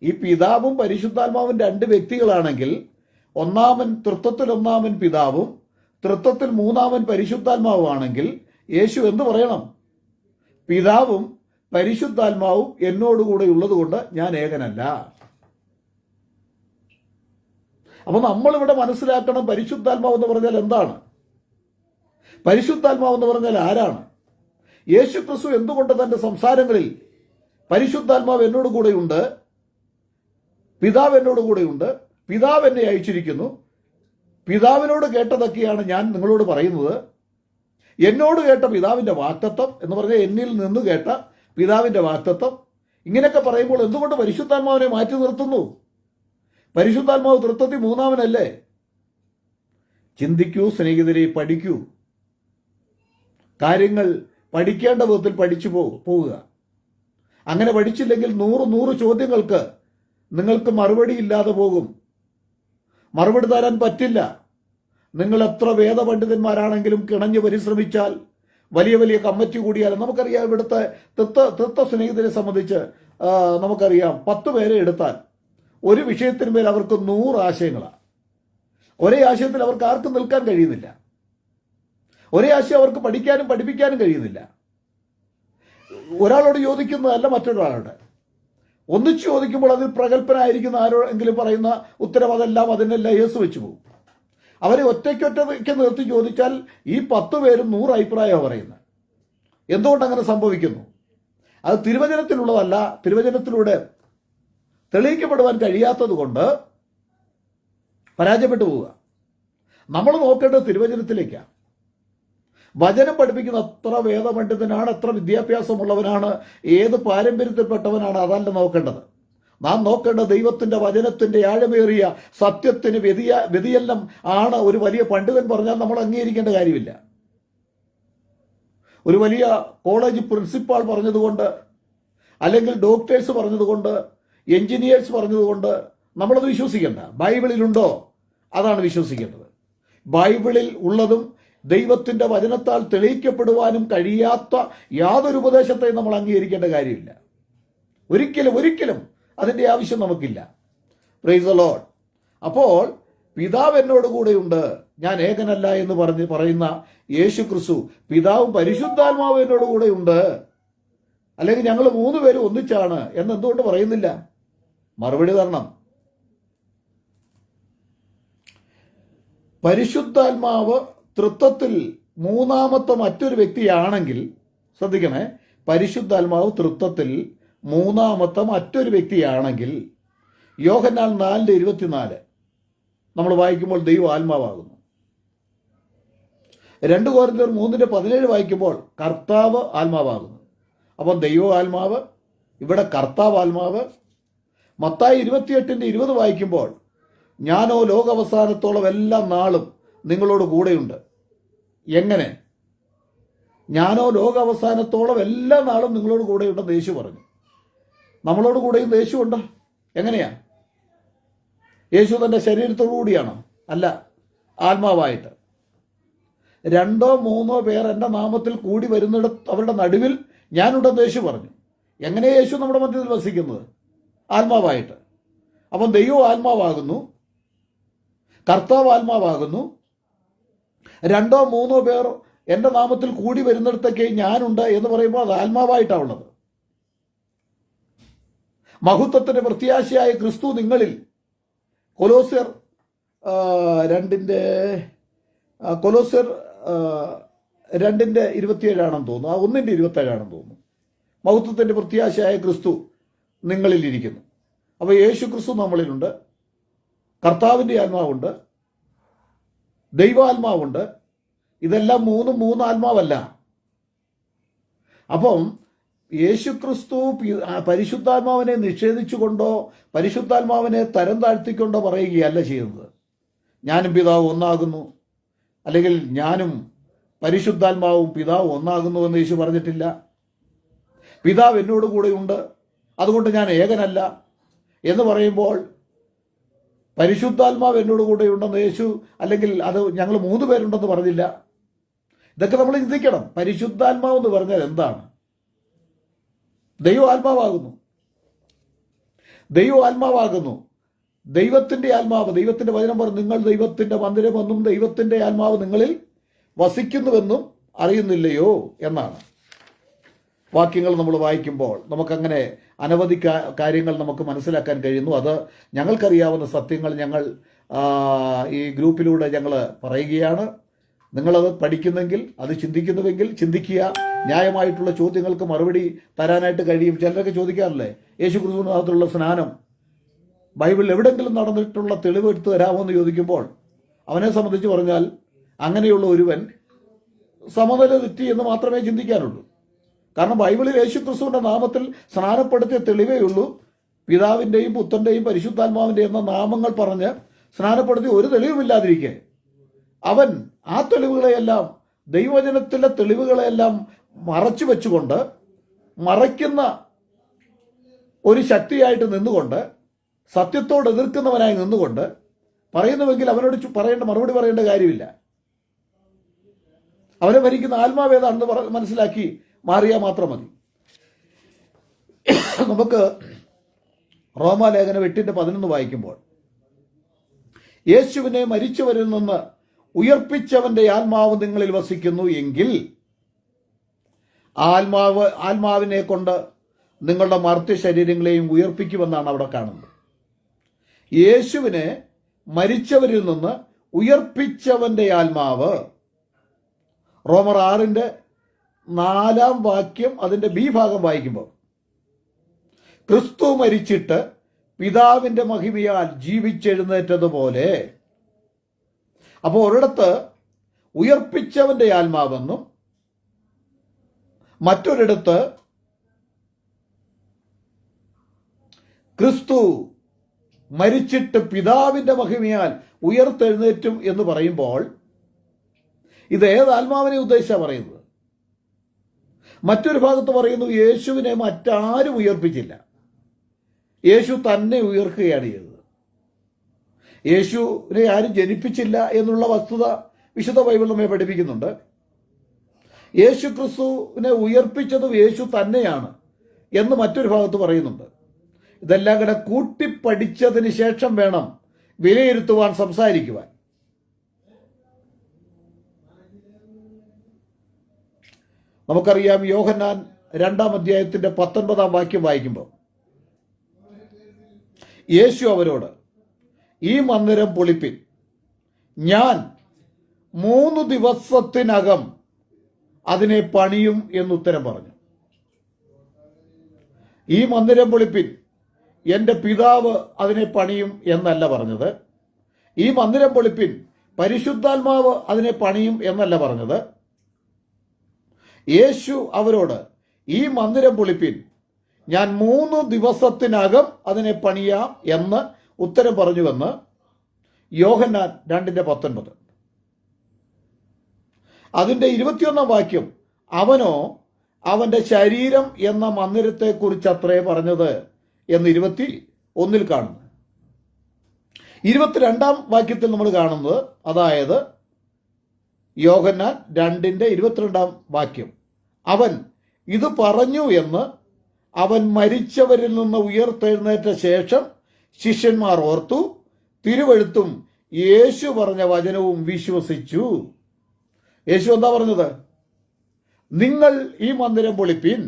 ഈ പിതാവും പരിശുദ്ധാത്മാവും 2 വ്യക്തികളാണെങ്കിൽ, തൃത്വത്തിൽ ഒന്നാമൻ പിതാവും തൃത്വത്തിൽ മൂന്നാമൻ പരിശുദ്ധാത്മാവുമാണെങ്കിൽ യേശു എന്ത് പറയണം? പിതാവും പരിശുദ്ധാത്മാവും എന്നോടുകൂടെ ഉള്ളത് കൊണ്ട് ഞാൻ ഏകനല്ല. അപ്പോൾ നമ്മളിവിടെ മനസ്സിലാക്കണം, പരിശുദ്ധാത്മാവ് എന്ന് പറഞ്ഞാൽ എന്താണ്? പരിശുദ്ധാത്മാവ് എന്ന് പറഞ്ഞാൽ ആരാണ്? യേശു ക്രിസ്തു എന്തുകൊണ്ട് തൻ്റെ സംസാരങ്ങളിൽ പരിശുദ്ധാത്മാവ് എന്നോട് കൂടെയുണ്ട്, പിതാവ് എന്നോട് കൂടെയുണ്ട്, പിതാവ് എന്നെ അയച്ചിരിക്കുന്നു, പിതാവിനോട് കേട്ടതൊക്കെയാണ് ഞാൻ നിങ്ങളോട് പറയുന്നത്, എന്നോട് കേട്ട പിതാവിൻ്റെ വാഗ്ദത്തം എന്ന് പറഞ്ഞാൽ എന്നിൽ നിന്ന് കേട്ട പിതാവിൻ്റെ വാഗ്ദത്തം, ഇങ്ങനെയൊക്കെ പറയുമ്പോൾ എന്തുകൊണ്ട് പരിശുദ്ധാത്മാവിനെ മാറ്റി നിർത്തുന്നു? പരിശുദ്ധാത്മാവ് തൃത്വത്തിൽ മൂന്നാമനല്ലേ? ചിന്തിക്കൂ സ്നേഹിതരെ, പഠിക്കൂ. കാര്യങ്ങൾ പഠിക്കേണ്ട വിധത്തിൽ പഠിച്ചു പോവുക. അങ്ങനെ പഠിച്ചില്ലെങ്കിൽ 100 ചോദ്യങ്ങൾക്ക് നിങ്ങൾക്ക് മറുപടി ഇല്ലാതെ പോകും. മറുപടി തരാൻ പറ്റില്ല. നിങ്ങൾ എത്ര വേദപണ്ഡിതന്മാരാണെങ്കിലും കിണഞ്ഞു പരിശ്രമിച്ചാൽ, വലിയ വലിയ കമ്മിറ്റി കൂടിയാലും, നമുക്കറിയാം ഇവിടുത്തെ തൃത്വ സ്നേഹിതരെ സംബന്ധിച്ച് നമുക്കറിയാം 10 പേരെ എടുത്താൽ ഒരു വിഷയത്തിന്മേൽ അവർക്ക് 100 ആശയങ്ങളാണ്. ഒരേ ആശയത്തിൽ അവർക്ക് ആർക്കും നിൽക്കാൻ കഴിയുന്നില്ല. ഒരേ ആശയം അവർക്ക് പഠിക്കാനും പഠിപ്പിക്കാനും കഴിയുന്നില്ല. ഒരാളോട് ചോദിക്കുന്നതല്ല മറ്റൊരാളോട്. ഒന്നിച്ചു ചോദിക്കുമ്പോൾ അതിൽ പ്രഗത്ഭനായിരിക്കുന്ന ആരോടെങ്കിലും പറയുന്ന ഉത്തരം അതെല്ലാം അതിനെല്ലാം യേസ് വെച്ച് പോകും. അവരെ ഒറ്റയ്ക്ക് നിർത്തി ചോദിച്ചാൽ ഈ 10 പേരും 100 അഭിപ്രായമാണ് പറയുന്നത്. എന്തുകൊണ്ട് അങ്ങനെ സംഭവിക്കുന്നു? അത് തിരുവചനത്തിലുള്ളതല്ല. തിരുവചനത്തിലൂടെ തെളിയിക്കപ്പെടുവാൻ കഴിയാത്തത് കൊണ്ട് പരാജയപ്പെട്ടു പോവുക. നമ്മൾ നോക്കേണ്ടത് തിരുവചനത്തിലേക്കാണ്. വചനം പഠിപ്പിക്കുന്ന എത്ര വേദപണ്ഡിതനാണ്, എത്ര വിദ്യാഭ്യാസമുള്ളവനാണ്, ഏത് പാരമ്പര്യത്തിൽപ്പെട്ടവനാണ്, അതല്ല നോക്കേണ്ടത്. നാം നോക്കേണ്ടത് ദൈവത്തിന്റെ വചനത്തിന്റെ ആഴമേറിയ സത്യത്തിന് വ്യതിയെല്ലാം ആണ്. ഒരു വലിയ പണ്ഡിതൻ പറഞ്ഞാൽ നമ്മൾ അംഗീകരിക്കേണ്ട കാര്യമില്ല. ഒരു വലിയ കോളേജ് പ്രിൻസിപ്പാൾ പറഞ്ഞതുകൊണ്ട്, അല്ലെങ്കിൽ ഡോക്ടേഴ്സ് പറഞ്ഞതുകൊണ്ട്, എഞ്ചിനീയേഴ്സ് പറഞ്ഞതുകൊണ്ട് നമ്മളത് വിശ്വസിക്കേണ്ട. ബൈബിളിലുണ്ടോ അതാണ് വിശ്വസിക്കേണ്ടത്. ബൈബിളിൽ ഉള്ളതും ദൈവത്തിന്റെ വചനത്താൽ തെളിയിക്കപ്പെടുവാനും കഴിയാത്ത യാതൊരു ഉപദേശത്തെയും നമ്മൾ അംഗീകരിക്കേണ്ട കാര്യമില്ല. ഒരിക്കലും അതിൻ്റെ ആവശ്യം നമുക്കില്ല. Praise the Lord. അപ്പോൾ പിതാവ് എന്നോട് കൂടെയുണ്ട്, ഞാൻ ഏകനല്ല എന്ന് പറയുന്ന യേശു ക്രിസ്തു, പിതാവും പരിശുദ്ധാത്മാവും എന്നോട് കൂടെയുണ്ട്, അല്ലെങ്കിൽ ഞങ്ങൾ 3 പേരും ഒന്നിച്ചാണ് എന്ന് എന്തുകൊണ്ട് പറയുന്നില്ല? മറുപടി തരണം. പരിശുദ്ധാത്മാവ് തൃത്വത്തിൽ മൂന്നാമത്തെ മറ്റൊരു വ്യക്തിയാണെങ്കിൽ, ശ്രദ്ധിക്കണേ, പരിശുദ്ധാത്മാവ് തൃത്വത്തിൽ മൂന്നാമത്തെ മറ്റൊരു വ്യക്തിയാണെങ്കിൽ, യോഹന്നാൻ 4:24 നമ്മൾ വായിക്കുമ്പോൾ ദൈവം ആത്മാവാകുന്നു. 2 കൊരിന്ത്യർ 3:17 വായിക്കുമ്പോൾ കർത്താവ് ആത്മാവാകുന്നു. അപ്പം ദൈവം ആത്മാവ്, ഇവിടെ കർത്താവ് ആത്മാവ്. മത്തായി 28:20 വായിക്കുമ്പോൾ ഞാനോ ലോകാവസാനത്തോളം എല്ലാ നാളും നിങ്ങളോട് കൂടെയുണ്ട്. എങ്ങനെ? ഞാനോ ലോകാവസാനത്തോളം എല്ലാ നാളും നിങ്ങളോട് കൂടെയുണ്ടെന്ന് യേശു പറഞ്ഞു. നമ്മളോട് കൂടെയും യേശു ഉണ്ട്. എങ്ങനെയാ? യേശു തൻ്റെ ശരീരത്തോടു കൂടിയാണോ? അല്ല, ആത്മാവായിട്ട്. 2 3 പേർ എൻ്റെ നാമത്തിൽ കൂടി വരുന്നിടത്ത് അവരുടെ നടുവിൽ ഞാനുണ്ടെന്ന് യേശു പറഞ്ഞു. എങ്ങനെ യേശു നമ്മുടെ മധ്യത്തിൽ വസിക്കുന്നത്? ആത്മാവായിട്ട്. അപ്പം ദൈവം ആത്മാവാകുന്നു, കർത്താവ് ആത്മാവാകുന്നു. 2 3 പേർ എൻ്റെ നാമത്തിൽ കൂടി വരുന്നിടത്തൊക്കെ ഞാനുണ്ട് എന്ന് പറയുമ്പോൾ അത് ആത്മാവായിട്ടാണ് ഉള്ളത്. മഹത്വത്തിന്റെ പ്രത്യാശയായ ക്രിസ്തു നിങ്ങളിൽ, കൊലോസ്യർ 2:27 തോന്നുന്നു, 1:27 തോന്നുന്നു. മഹത്വത്തിന്റെ പ്രത്യാശയായ ക്രിസ്തു നിങ്ങളിൽ ഇരിക്കുന്നു. അപ്പോൾ യേശു ക്രിസ്തു നമ്മളിലുണ്ട്, കർത്താവിൻ്റെ ആത്മാവുണ്ട്, ദൈവാത്മാവുണ്ട്. ഇതെല്ലാം 3 ആത്മാവല്ല. അപ്പം യേശുക്രിസ്തു പരിശുദ്ധാത്മാവിനെ നിഷേധിച്ചുകൊണ്ടോ പരിശുദ്ധാത്മാവിനെ തരം താഴ്ത്തിക്കൊണ്ടോ പറയുകയല്ല ചെയ്യുന്നത്. ഞാനും പിതാവും ഒന്നാകുന്നു, അല്ലെങ്കിൽ ഞാനും പരിശുദ്ധാത്മാവും പിതാവും ഒന്നാകുന്നു എന്ന് യേശു പറഞ്ഞിട്ടില്ല. പിതാവ് എന്നോട് കൂടെയുണ്ട്, അതുകൊണ്ട് ഞാൻ ഏകനല്ല എന്ന് പറയുമ്പോൾ പരിശുദ്ധാത്മാവ് എന്നോട് കൂടെയുണ്ടെന്ന് യേശു, അല്ലെങ്കിൽ അത് ഞങ്ങൾ 3 പേരുണ്ടെന്ന് പറഞ്ഞില്ല. ഇതൊക്കെ നമ്മൾ ചിന്തിക്കണം. പരിശുദ്ധാത്മാവ് എന്ന് പറഞ്ഞാൽ എന്താണ്? ദൈവം ആത്മാവാകുന്നു. ദൈവം ആത്മാവാകുന്നു. ദൈവത്തിന്റെ ആത്മാവ്, ദൈവത്തിന്റെ വചനം പറഞ്ഞു, നിങ്ങൾ ദൈവത്തിന്റെ മന്ദിരമെന്നും ദൈവത്തിന്റെ ആത്മാവ് നിങ്ങളിൽ വസിക്കുന്നുവെന്നും അറിയുന്നില്ലയോ എന്നാണ്. വാക്യങ്ങൾ നമ്മൾ വായിക്കുമ്പോൾ നമുക്കങ്ങനെ അനവധി കാര്യങ്ങൾ നമുക്ക് മനസ്സിലാക്കാൻ കഴിയുന്നു. അത് ഞങ്ങൾക്കറിയാവുന്ന സത്യങ്ങൾ ഞങ്ങൾ ഈ ഗ്രൂപ്പിലൂടെ ഞങ്ങൾ പറയുകയാണ്. നിങ്ങളത് പഠിക്കുന്നെങ്കിൽ, അത് ചിന്തിക്കുന്നുവെങ്കിൽ ചിന്തിക്കുക. ന്യായമായിട്ടുള്ള ചോദ്യങ്ങൾക്ക് മറുപടി തരാനായിട്ട് കഴിയും. ചിലരൊക്കെ ചോദിക്കാറില്ലേ, യേശു ക്രിസ്തുവിനകത്തുള്ള സ്നാനം ബൈബിളിൽ എവിടെയെങ്കിലും നടന്നിട്ടുള്ള തെളിവ് എടുത്തു തരാമോ എന്ന് ചോദിക്കുമ്പോൾ അവനെ സംബന്ധിച്ച് പറഞ്ഞാൽ അങ്ങനെയുള്ള ഒരുവൻ സമനില തെറ്റി എന്ന് മാത്രമേ ചിന്തിക്കാനുള്ളൂ. കാരണം ബൈബിളിൽ യേശു ക്രിസ്തുവിൻ്റെ നാമത്തിൽ സ്നാനപ്പെടുത്തിയ തെളിവേ ഉള്ളൂ. പിതാവിൻ്റെയും പുത്രൻ്റെയും പരിശുദ്ധാത്മാവിൻ്റെയും എന്ന നാമങ്ങൾ പറഞ്ഞ് സ്നാനപ്പെടുത്തി ഒരു തെളിവുമില്ലാതിരിക്കെ അവൻ ആ തെളിവുകളെയെല്ലാം, ദൈവവചനത്തിലെ തെളിവുകളെയെല്ലാം മറച്ചു വെച്ചുകൊണ്ട്, മറയ്ക്കുന്ന ഒരു ശക്തിയായിട്ട് നിന്നുകൊണ്ട്, സത്യത്തോട് എതിർക്കുന്നവനായി നിന്നുകൊണ്ട് പറയുന്നുവെങ്കിൽ അവനോട് മറുപടി പറയേണ്ട കാര്യമില്ല. അവനെ ഭരിക്കുന്ന ആത്മാവേതാണെന്ന് മനസ്സിലാക്കി മാറിയാൽ മാത്രം മതി. നമുക്ക് റോമാലേഖനം 8:11 വായിക്കുമ്പോൾ, യേശുവിനെ മരിച്ചവരിൽ നിന്ന് ഉയർപ്പിച്ചവന്റെ ആത്മാവ് നിങ്ങളിൽ വസിക്കുന്നു എങ്കിൽ ആത്മാവിനെ കൊണ്ട് നിങ്ങളുടെ മർത്യ ശരീരങ്ങളെയും ഉയർപ്പിക്കുമെന്നാണ് അവിടെ കാണുന്നത്. യേശുവിനെ മരിച്ചവരിൽ നിന്ന് ഉയർപ്പിച്ചവന്റെ ആത്മാവ്, റോമർ 6:4 അതിൻ്റെ ബി ഭാഗം വായിക്കുമ്പോൾ, ക്രിസ്തു മരിച്ചിട്ട് പിതാവിൻ്റെ മഹിമയാൽ ജീവിച്ചെഴുന്നേറ്റതുപോലെ. അപ്പോൾ ഒരിടത്ത് ഉയർപ്പിച്ചവന്റെ ആത്മാവെന്നും മറ്റൊരിടത്ത് ക്രിസ്തു മരിച്ചിട്ട് പിതാവിൻ്റെ മഹിമയാൽ ഉയർത്തെഴുന്നേറ്റും എന്ന് പറയുമ്പോൾ ഇത് ഏത് ആത്മാവിനെ ഉദ്ദേശിച്ചാണ് പറയുന്നത്? മറ്റൊരു ഭാഗത്ത് പറയുന്നു യേശുവിനെ മറ്റാരും ഉയർപ്പിച്ചില്ല, യേശു തന്നെ ഉയർക്കുകയാണ് ചെയ്തത്. യേശുവിനെ ആരും ജനിപ്പിച്ചില്ല എന്നുള്ള വസ്തുത വിശുദ്ധ ബൈബിൾ നമ്മെ പഠിപ്പിക്കുന്നുണ്ട്. യേശു ക്രിസ്തുവിനെ ഉയർപ്പിച്ചതും യേശു തന്നെയാണ് എന്ന് മറ്റൊരു ഭാഗത്ത് പറയുന്നുണ്ട്. ഇതെല്ലാം കൂടെ കൂട്ടിപ്പഠിച്ചതിന് ശേഷം വേണം വിലയിരുത്തുവാൻ, സംസാരിക്കുവാൻ. നമുക്കറിയാം, യോഹന്നാൻ 2:19 വായിക്കുമ്പോൾ യേശു അവരോട്, ഈ മന്ദിരം പൊളിപ്പിൻ, ഞാൻ 3 ദിവസത്തിനകം അതിനെ പണിയും എന്നുത്തരം പറഞ്ഞു. ഈ മന്ദിരം പൊളിപ്പിൻ, എൻ്റെ പിതാവ് അതിനെ പണിയും എന്നല്ല പറഞ്ഞത്. ഈ മന്ദിരം പൊളിപ്പിൻ, പരിശുദ്ധാത്മാവ് അതിനെ പണിയും എന്നല്ല പറഞ്ഞത്. യേശു അവരോട്, ഈ മന്ദിരം പൊളിപ്പിൻ, ഞാൻ 3 ദിവസത്തിനകം അതിനെ പണിയാം എന്ന് ഉത്തരം പറഞ്ഞുവെന്ന് യോഹന്നാൻ 2:19. അതിൻ്റെ 21 വാക്യം, അവനോ അവന്റെ ശരീരം എന്ന മന്ദിരത്തെക്കുറിച്ച് അത്രേ പറഞ്ഞത് എന്ന് 21 കാണുന്നു. 22 വാക്യത്തിൽ നമ്മൾ കാണുന്നത്, അതായത് യോഹന്നാൻ 2:22 വാക്യം, അവൻ ഇത് പറഞ്ഞു എന്ന് അവൻ മരിച്ചവരിൽ നിന്ന് ഉയർത്തെഴുന്നേറ്റ ശേഷം ശിഷ്യന്മാർ ഓർത്തു, തിരുവെഴുത്തും യേശു പറഞ്ഞ വചനവും വിശ്വസിച്ചു. യേശു എന്താ പറഞ്ഞത്? നിങ്ങൾ ഈ മന്ദിരം പൊളിപ്പിൻ,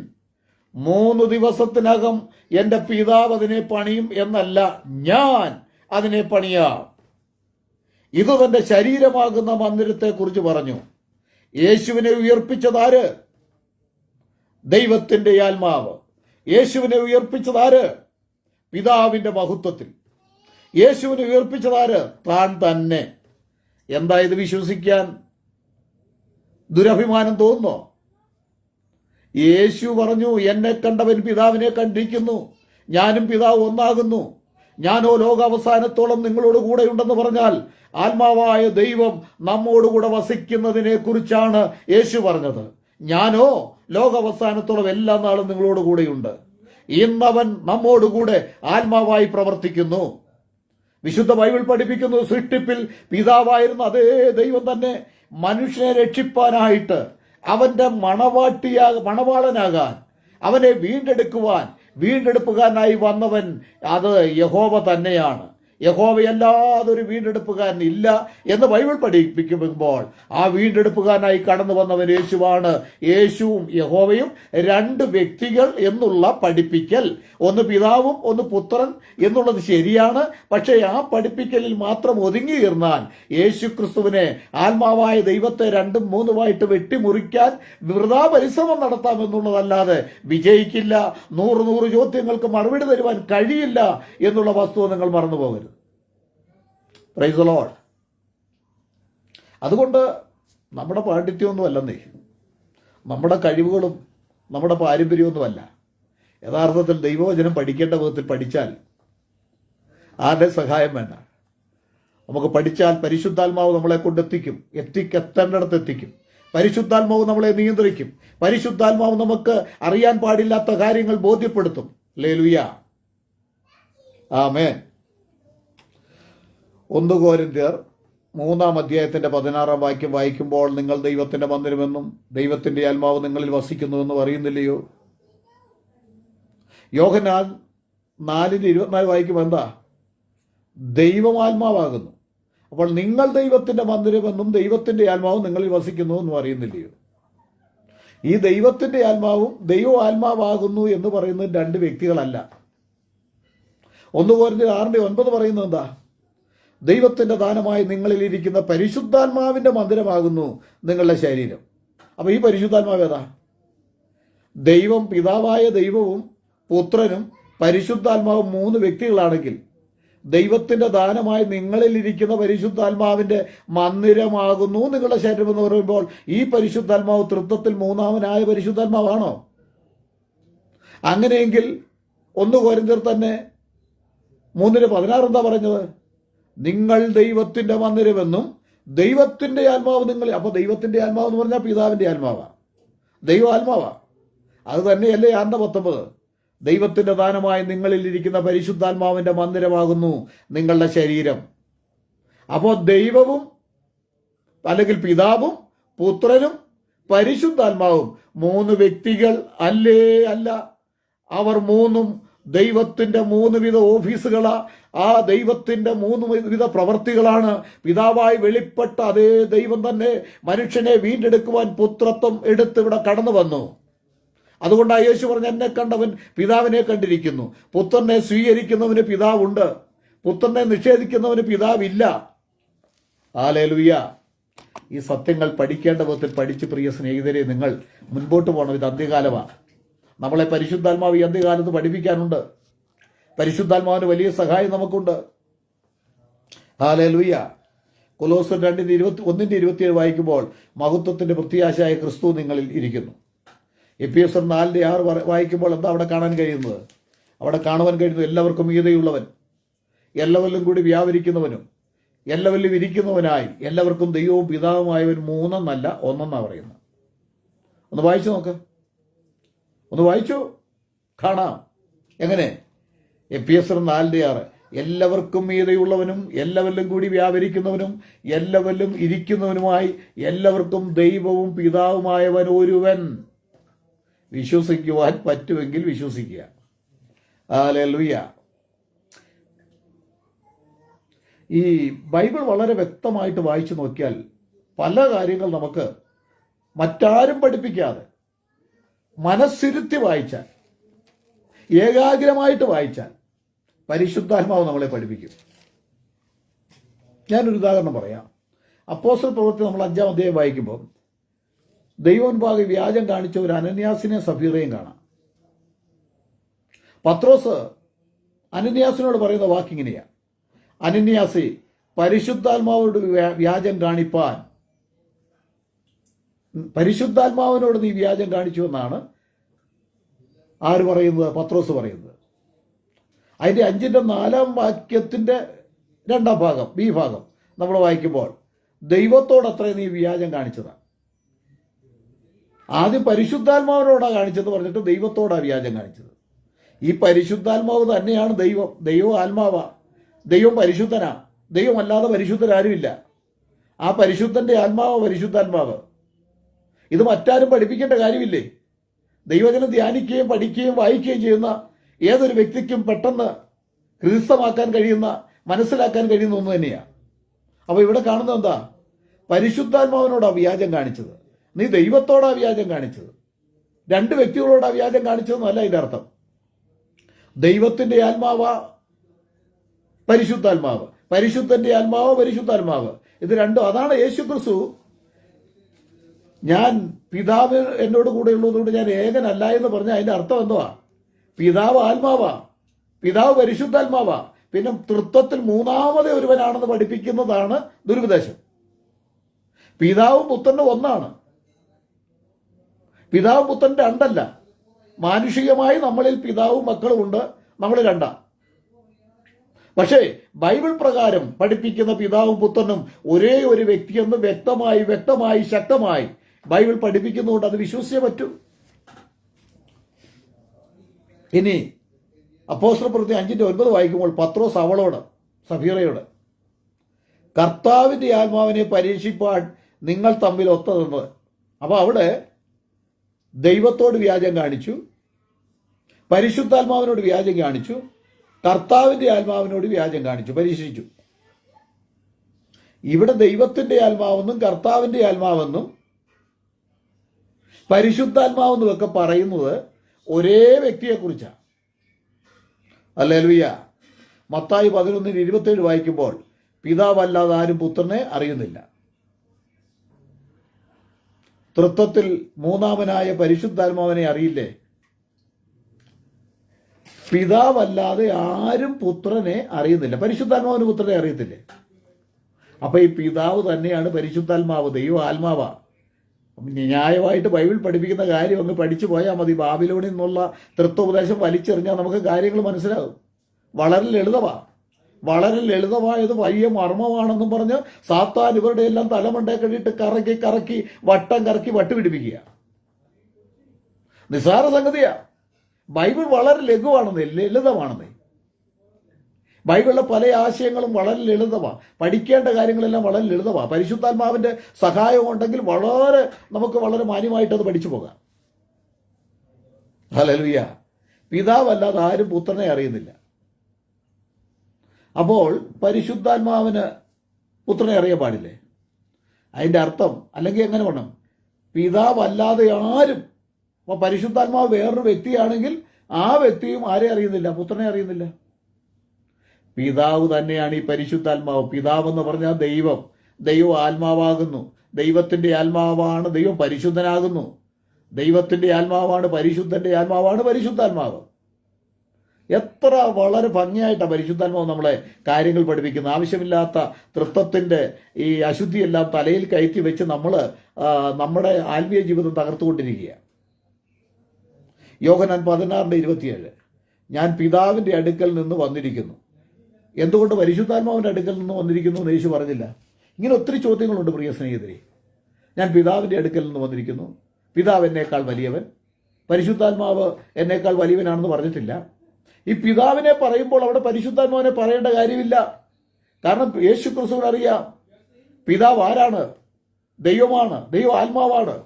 3 ദിവസത്തിനകം എൻ്റെ പിതാവ് അതിനെ പണിയും എന്നല്ല, ഞാൻ അതിനെ പണിയാം. ഇത് തന്റെ ശരീരമാകുന്ന മന്ദിരത്തെക്കുറിച്ച് പറഞ്ഞു. യേശുവിനെ ഉയർപ്പിച്ചതാര്? ദൈവത്തിന്റെ ആത്മാവ്. യേശുവിനെ ഉയർപ്പിച്ചതാര്? പിതാവിന്റെ മഹത്വത്തിൽ. യേശുവിനെ ഉയർപ്പിച്ചതാര്? താൻ തന്നെ. എന്താ ഇത് വിശ്വസിക്കാൻ ദുരഭിമാനം തോന്നുന്നോ? യേശു പറഞ്ഞു, എന്നെ കണ്ടവൻ പിതാവിനെ കണ്ടിരിക്കുന്നു, ഞാനും പിതാവ് ഒന്നാകുന്നു. ഞാനോ ലോകാവസാനത്തോളം നിങ്ങളോട് കൂടെ ഉണ്ടെന്ന് പറഞ്ഞാൽ ആത്മാവായ ദൈവം നമ്മോടുകൂടെ വസിക്കുന്നതിനെ കുറിച്ചാണ് യേശു പറഞ്ഞത്. ഞാനോ ലോകാവസാനത്തോളം എല്ലാ നാളും നിങ്ങളോട് കൂടെയുണ്ട്. ഇന്നവൻ നമ്മോടുകൂടെ ആത്മാവായി പ്രവർത്തിക്കുന്നു. വിശുദ്ധ ബൈബിൾ പഠിപ്പിക്കുന്നു, സൃഷ്ടിപ്പിൽ പിതാവായിരുന്ന അതേ ദൈവം തന്നെ മനുഷ്യനെ രക്ഷിപ്പാനായിട്ട് അവന്റെ മണവാളനാകാൻ, അവനെ വീണ്ടെടുക്കുവാനായി വന്നവൻ അത് യഹോവ തന്നെയാണ്. യഹോവയല്ലാതെ ഒരു വീണ്ടെടുപ്പുകാരൻ ഇല്ല എന്ന് ബൈബിൾ പഠിപ്പിക്കുമ്പോൾ ആ വീണ്ടെടുപ്പുകാരനായി കടന്നു വന്നവൻ യേശുവാണ്. യേശുവും യഹോവയും രണ്ട് വ്യക്തികൾ എന്നുള്ള പഠിപ്പിക്കൽ, ഒന്ന് പിതാവും ഒന്ന് പുത്രൻ എന്നുള്ളത് ശരിയാണ്. പക്ഷേ ആ പഠിപ്പിക്കലിൽ മാത്രം ഒതുങ്ങി തീർന്നാൽ യേശു ക്രിസ്തുവിനെ, ആത്മാവായ ദൈവത്തെ രണ്ടും മൂന്നുമായിട്ട് വെട്ടിമുറിക്കാൻ വൃഥാ പരിശ്രമം നടത്താമെന്നുള്ളതല്ലാതെ വിജയിക്കില്ല. 100 ചോദ്യങ്ങൾക്ക് മറുപടി തരുവാൻ കഴിയില്ല എന്നുള്ള വസ്തുത നിങ്ങൾ മറന്നു പോകരുത്. Praise the Lord. അതുകൊണ്ട് നമ്മുടെ പാണ്ഡിത്യമൊന്നും അല്ലെന്നേ, നമ്മുടെ കഴിവുകളും നമ്മുടെ പാരമ്പര്യമൊന്നുമല്ല. യഥാർത്ഥത്തിൽ ദൈവവചനം പഠിക്കേണ്ട വിധത്തിൽ പഠിച്ചാൽ ആരുടെ സഹായം വേണ്ട. നമുക്ക് പഠിച്ചാൽ പരിശുദ്ധാത്മാവ് നമ്മളെ കൊണ്ടെത്തിക്കും, എത്തേണ്ടിടത്ത് എത്തിക്കും. പരിശുദ്ധാത്മാവ് നമ്മളെ നിയന്ത്രിക്കും. പരിശുദ്ധാത്മാവ് നമുക്ക് അറിയാൻ പാടില്ലാത്ത കാര്യങ്ങൾ ബോധ്യപ്പെടുത്തും. ഹല്ലേലൂയ, ആമേൻ. 1 കൊരിന്ത്യർ 3-ാം അധ്യായത്തിന്റെ 16-ാം വാക്യം വായിക്കുമ്പോൾ, നിങ്ങൾ ദൈവത്തിന്റെ മന്ദിരമെന്നും ദൈവത്തിന്റെ ആത്മാവ് നിങ്ങളിൽ വസിക്കുന്നുവെന്നും അറിയുന്നില്ലയോ? യോഹന്നാൻ 4:24 വായിക്കുമ്പോൾ എന്താ? ദൈവമാത്മാവാകുന്നു. അപ്പോൾ നിങ്ങൾ ദൈവത്തിന്റെ മന്ദിരമെന്നും ദൈവത്തിന്റെ ആത്മാവും നിങ്ങളിൽ വസിക്കുന്നുവെന്നും അറിയുന്നില്ലയോ? ഈ ദൈവത്തിന്റെ ആത്മാവും ദൈവ ആത്മാവാകുന്നു എന്ന് പറയുന്നത് രണ്ട് വ്യക്തികളല്ല. 1 കൊരിന്ത്യർ 6:9 പറയുന്നത് എന്താ? ദൈവത്തിന്റെ ദാനമായി നിങ്ങളിൽ ഇരിക്കുന്ന പരിശുദ്ധാത്മാവിന്റെ മന്ദിരമാകുന്നു നിങ്ങളുടെ ശരീരം. അപ്പൊ ഈ പരിശുദ്ധാത്മാവ് ഏതാ? ദൈവം, പിതാവായ ദൈവവും പുത്രനും പരിശുദ്ധാത്മാവും 3 വ്യക്തികളാണെങ്കിൽ ദൈവത്തിന്റെ ദാനമായി നിങ്ങളിൽ ഇരിക്കുന്ന പരിശുദ്ധാത്മാവിന്റെ മന്ദിരമാകുന്നു നിങ്ങളുടെ ശരീരം എന്ന് പറയുമ്പോൾ ഈ പരിശുദ്ധാത്മാവ് തൃത്വത്തിൽ 3-ാമനായ പരിശുദ്ധാത്മാവാണോ? അങ്ങനെയെങ്കിൽ 1 കൊരിന്ത്യർ തന്നെ 3:16 എന്താ പറഞ്ഞത്? നിങ്ങൾ ദൈവത്തിന്റെ മന്ദിരമെന്നും ദൈവത്തിന്റെ ആത്മാവ് നിങ്ങൾ. അപ്പൊ ദൈവത്തിന്റെ ആത്മാവ് എന്ന് പറഞ്ഞാൽ പിതാവിന്റെ ആത്മാവാ, ദൈവ ആത്മാവാ. അത് തന്നെയല്ലേ 6:19? ദൈവത്തിന്റെ ദാനമായി നിങ്ങളിൽ ഇരിക്കുന്ന പരിശുദ്ധാത്മാവിന്റെ മന്ദിരമാകുന്നു നിങ്ങളുടെ ശരീരം. അപ്പോൾ ദൈവവും അല്ലെങ്കിൽ പിതാവും പുത്രനും പരിശുദ്ധാത്മാവും 3 വ്യക്തികൾ അല്ലേ? അല്ല. അവർ 3ഉം ദൈവത്തിന്റെ 3 വിധ ഓഫീസുകളാ. ആ ദൈവത്തിന്റെ 3 വിധ പ്രവർത്തികളാണ്. പിതാവായി വെളിപ്പെട്ട അതേ ദൈവം തന്നെ മനുഷ്യനെ വീണ്ടെടുക്കുവാൻ പുത്രത്വം എടുത്ത് ഇവിടെ കടന്നു വന്നു. അതുകൊണ്ടാണ് യേശു പറഞ്ഞ, എന്നെ കണ്ടവൻ പിതാവിനെ കണ്ടിരിക്കുന്നു. പുത്രനെ സ്വീകരിക്കുന്നവന് പിതാവുണ്ട്, പുത്രനെ നിഷേധിക്കുന്നവന് പിതാവില്ല. ഹല്ലേലൂയ. ഈ സത്യങ്ങൾ പഠിക്കേണ്ട വിധത്തിൽ പഠിച്ച് പ്രിയ സ്നേഹിതരെ നിങ്ങൾ മുൻപോട്ട് പോകണം. ഇത് അന്ത്യകാലമാണ്. നമ്മളെ പരിശുദ്ധാത്മാവ് ഈ അന്ത്യകാലത്ത് പഠിപ്പിക്കാനുണ്ട്. പരിശുദ്ധാത്മാവിന് വലിയ സഹായം നമുക്കുണ്ട്. ഹല്ലേലൂയ. കൊലോസ്യർ 2:21-27 വായിക്കുമ്പോൾ, മഹത്വത്തിന്റെ പ്രത്യാശയായ ക്രിസ്തു നിങ്ങളിൽ ഇരിക്കുന്നു. എഫെസ്യർ 4:6 വായിക്കുമ്പോൾ എന്താ അവിടെ കാണാൻ കഴിയുന്നത്? അവിടെ കാണുവാൻ കഴിയുന്നത് എല്ലാവർക്കും മീതെയുള്ളവൻ, എല്ലാവരിലും കൂടി വ്യാപരിക്കുന്നവനും എല്ലാവരിലും ഇരിക്കുന്നവനായി എല്ലാവർക്കും ദൈവവും പിതാവുമായവൻ 3 എന്നല്ല 1 എന്നാ പറയുന്നത്. ഒന്ന് വായിച്ചു നോക്ക്, ഒന്ന് വായിച്ചു കാണാം. എങ്ങനെ? എഫെസ്യർ 4:6 എല്ലാവർക്കും മീതെയുള്ളവനും എല്ലാവരിലും കൂടി വ്യാപരിക്കുന്നവനും എല്ലാവരിലും ഇരിക്കുന്നവനുമായി എല്ലാവർക്കും ദൈവവും പിതാവുമായവൻ ഒരുവൻ. വിശ്വസിക്കുവാൻ പറ്റുമെങ്കിൽ വിശ്വസിക്കുക. ഹല്ലേലൂയ. ഈ ബൈബിൾ വളരെ വ്യക്തമായിട്ട് വായിച്ചു നോക്കിയാൽ പല കാര്യങ്ങൾ നമുക്ക് മറ്റാരും പഠിപ്പിക്കാതെ മനസ്സിരുത്തി വായിച്ചാൽ, ഏകാഗ്രമായിട്ട് വായിച്ചാൽ പരിശുദ്ധാത്മാവ് നമ്മളെ പഠിപ്പിക്കും. ഞാനൊരു ഉദാഹരണം പറയാം. അപ്പോസ്തല പ്രവൃത്തി നമ്മൾ 5-ാം അധ്യായം വായിക്കുമ്പോൾ ദൈവമുൻപാകെ വ്യാജം കാണിച്ച ഒരു അനന്യാസിനെ സഫീറയും കാണാം. പത്രോസ് അനന്യാസിനോട് പറയുന്ന വാക്കിങ്ങനെയാണ്, അനന്യാസി, പരിശുദ്ധാത്മാവോട് വ്യാജം കാണിപ്പാൻ, പരിശുദ്ധാത്മാവിനോട് നീ വ്യാജം കാണിച്ചു എന്നാണ് ആര് പറയുന്നത്? പത്രോസ് പറയുന്നത്. അതിൻ്റെ 5-ന്റെ 4-ാം വാക്യത്തിന്റെ 2-ാം ഭാഗം, ബി ഭാഗം നമ്മൾ വായിക്കുമ്പോൾ, ദൈവത്തോടത്രേ നീ വ്യാജം കാണിച്ചതാണ്. ആദ്യം പരിശുദ്ധാത്മാവിനോടാണ് കാണിച്ചത് പറഞ്ഞിട്ട് ദൈവത്തോടാണ് വ്യാജം കാണിച്ചത്. ഈ പരിശുദ്ധാത്മാവ് തന്നെയാണ് ദൈവം. ദൈവം ആത്മാവാ, ദൈവം പരിശുദ്ധനാ. ദൈവമല്ലാതെ പരിശുദ്ധരാരുമില്ല. ആ പരിശുദ്ധന്റെ ആത്മാവ് പരിശുദ്ധാത്മാവ്. ഇത് മറ്റാരും പഠിപ്പിക്കേണ്ട കാര്യമില്ലേ? ദൈവജനം ധ്യാനിക്കുകയും പഠിക്കുകയും വായിക്കുകയും ചെയ്യുന്ന ഏതൊരു വ്യക്തിക്കും പെട്ടെന്ന് ഹൃദയസ്ഥമാക്കാൻ കഴിയുന്ന മനസ്സിലാക്കാൻ കഴിയുന്ന ഒന്ന് തന്നെയാണ്. അപ്പോൾ ഇവിടെ കാണുന്നത് എന്താ? പരിശുദ്ധാത്മാവിനോടാ വ്യാജം കാണിച്ചത്, നീ ദൈവത്തോടാ വ്യാജം കാണിച്ചത്, രണ്ട് വ്യക്തികളോടാ വ്യാജം കാണിച്ചതെന്നല്ല ഇതിൻ്റെ അർത്ഥം. ദൈവത്തിൻ്റെ ആത്മാവ് പരിശുദ്ധാത്മാവ്, പരിശുദ്ധന്റെ ആത്മാവ് പരിശുദ്ധാത്മാവ്, ഇത് രണ്ടും. അതാണ് യേശു ക്രിസ്തു ഞാൻ പിതാവ് എന്നോട് കൂടെ ഉള്ളതുകൊണ്ട് ഞാൻ ഏകനല്ല എന്ന് പറഞ്ഞ അതിന്റെ അർത്ഥം എന്തുവാ? പിതാവ് ആത്മാവാ, പിതാവ് പരിശുദ്ധാത്മാവാ, പിന്നെ തൃത്വത്തിൽ മൂന്നാമത് ഒരുവനാണെന്ന് പഠിപ്പിക്കുന്നതാണ് ദുരുപദേശം. പിതാവും പുത്രനും ഒന്നാണ്, പിതാവും പുത്രൻ രണ്ടല്ല. മാനുഷികമായി നമ്മളിൽ പിതാവും മക്കളും ഉണ്ട്, നമ്മൾ രണ്ടാ. പക്ഷേ ബൈബിൾ പ്രകാരം പഠിപ്പിക്കുന്ന പിതാവും പുത്രനും ഒരേ ഒരു വ്യക്തിയെന്ന് വ്യക്തമായി ശക്തമായി ബൈബിൾ പഠിപ്പിക്കുന്നതുകൊണ്ട് അത് വിശ്വസിച്ചേ പറ്റൂ. ഇനി അപ്പോസ്തലപ്രവൃത്തി 5:9 വായിക്കുമ്പോൾ പത്രോസ് അവളോട്, സഫീറയോട്, കർത്താവിൻ്റെ ആത്മാവിനെ പരീക്ഷിപ്പാൻ നിങ്ങൾ തമ്മിൽ ഒത്തതെന്ന്. അപ്പോൾ അവിടെ ദൈവത്തോട് വ്യാജം കാണിച്ചു, പരിശുദ്ധാത്മാവിനോട് വ്യാജം കാണിച്ചു, കർത്താവിൻ്റെ ആത്മാവിനോട് വ്യാജം കാണിച്ചു, പരീക്ഷിച്ചു. ഇവിടെ ദൈവത്തിൻ്റെ ആത്മാവെന്നും കർത്താവിൻ്റെ ആത്മാവെന്നും പരിശുദ്ധാത്മാവെന്നും ഒക്കെ പറയുന്നത് ഒരേ വ്യക്തിയെക്കുറിച്ചാണ്. ഹല്ലേലൂയ. മത്തായി 11:27 വായിക്കുമ്പോൾ പിതാവല്ലാതെ ആരും പുത്രനെ അറിയുന്നില്ല. തൃത്വത്തിൽ മൂന്നാമനായ പരിശുദ്ധാത്മാവിനെ അറിയില്ലേ? പിതാവല്ലാതെ ആരും പുത്രനെ അറിയുന്നില്ല. പരിശുദ്ധാത്മാവിന് പുത്രനെ അറിയത്തില്ലേ? അപ്പൊ ഈ പിതാവ് തന്നെയാണ് പരിശുദ്ധാത്മാവ്, ദൈവ ആത്മാവാ. ന്യായമായിട്ട് ബൈബിൾ പഠിപ്പിക്കുന്ന കാര്യം അങ്ങ് പഠിച്ചു പോയാൽ മതി. ബാബിലോണിൽ നിന്നുള്ള തൃത്വോപദേശം വലിച്ചെറിഞ്ഞാൽ നമുക്ക് കാര്യങ്ങൾ മനസ്സിലാകും. വളരെ ലളിതമായത് വലിയ മർമ്മമാണെന്നും പറഞ്ഞ് സാത്താൻ ഇവരുടെ എല്ലാം തലമണ്ടേ കഴിയിട്ട് കറക്കി വട്ടം കറക്കി വട്ടുപിടിപ്പിക്കുക. നിസ്സാര സംഗതിയാ. ബൈബിൾ വളരെ ലളിതമാണെന്നേ. ബൈബിളിലെ പല ആശയങ്ങളും വളരെ ലളിതമാണ്. പഠിക്കേണ്ട കാര്യങ്ങളെല്ലാം വളരെ ലളിതമാണ്. പരിശുദ്ധാത്മാവിന്റെ സഹായം ഉണ്ടെങ്കിൽ നമുക്ക് വളരെ മാന്യമായിട്ട് അത് പഠിച്ചു പോകാം. ഹല്ലേലൂയ. പിതാവല്ലാതെ ആരും പുത്രനെ അറിയുന്നില്ല. അപ്പോൾ പരിശുദ്ധാത്മാവിന് പുത്രനെ അറിയാൻ പാടില്ലേ? അതിന്റെ അർത്ഥം അല്ലെങ്കിൽ എങ്ങനെ വേണം? പിതാവല്ലാതെ ആരും. അപ്പോൾ പരിശുദ്ധാത്മാവ് വേറൊരു വ്യക്തിയാണെങ്കിൽ ആ വ്യക്തിയും ആരെ അറിയുന്നില്ല? പുത്രനെ അറിയുന്നില്ല. പിതാവ് തന്നെയാണ് ഈ പരിശുദ്ധാത്മാവ്. പിതാവെന്ന് പറഞ്ഞാൽ ദൈവം ആത്മാവാകുന്നു. ദൈവത്തിന്റെ ആത്മാവാണ് ദൈവം, പരിശുദ്ധനാകുന്നു. ദൈവത്തിന്റെ ആത്മാവാണ് പരിശുദ്ധന്റെ ആത്മാവാണ് പരിശുദ്ധാത്മാവ്. എത്ര വളരെ ഭംഗിയായിട്ടാണ് പരിശുദ്ധാത്മാവ് നമ്മളെ കാര്യങ്ങൾ പഠിപ്പിക്കുന്നത്. ആവശ്യമില്ലാത്ത തൃത്വത്തിന്റെ ഈ അശുദ്ധിയെല്ലാം തലയിൽ കയറ്റി വെച്ച് നമ്മുടെ ആത്മീയ ജീവിതം തകർത്തുകൊണ്ടിരിക്കുക. യോഹന്നാൻ 16:27 ഞാൻ പിതാവിന്റെ അടുക്കൽ നിന്ന് വന്നിരിക്കുന്നു. എന്തുകൊണ്ട് പരിശുദ്ധാത്മാവിന്റെ അടുക്കൽ നിന്ന് വന്നിരിക്കുന്നു എന്ന് യേശു പറഞ്ഞില്ല? ഇങ്ങനെ ഒത്തിരി ചോദ്യങ്ങളുണ്ട് പ്രിയ സ്നേഹിതരെ. ഞാൻ പിതാവിന്റെ അടുക്കൽ നിന്ന് വന്നിരിക്കുന്നു, പിതാവ് എന്നേക്കാൾ വലിയവൻ, പരിശുദ്ധാത്മാവ് എന്നേക്കാൾ വലിയവനാണെന്ന് പറഞ്ഞിട്ടില്ല. ഈ പിതാവിനെ പറയുമ്പോൾ അവിടെ പരിശുദ്ധാത്മാവിനെ പറയേണ്ട കാര്യമില്ല. കാരണം യേശു ക്രിസ്തുവിന് അറിയാം പിതാവ് ആരാണ്. ദൈവമാണ്, ദൈവ ആത്മാവാണ്.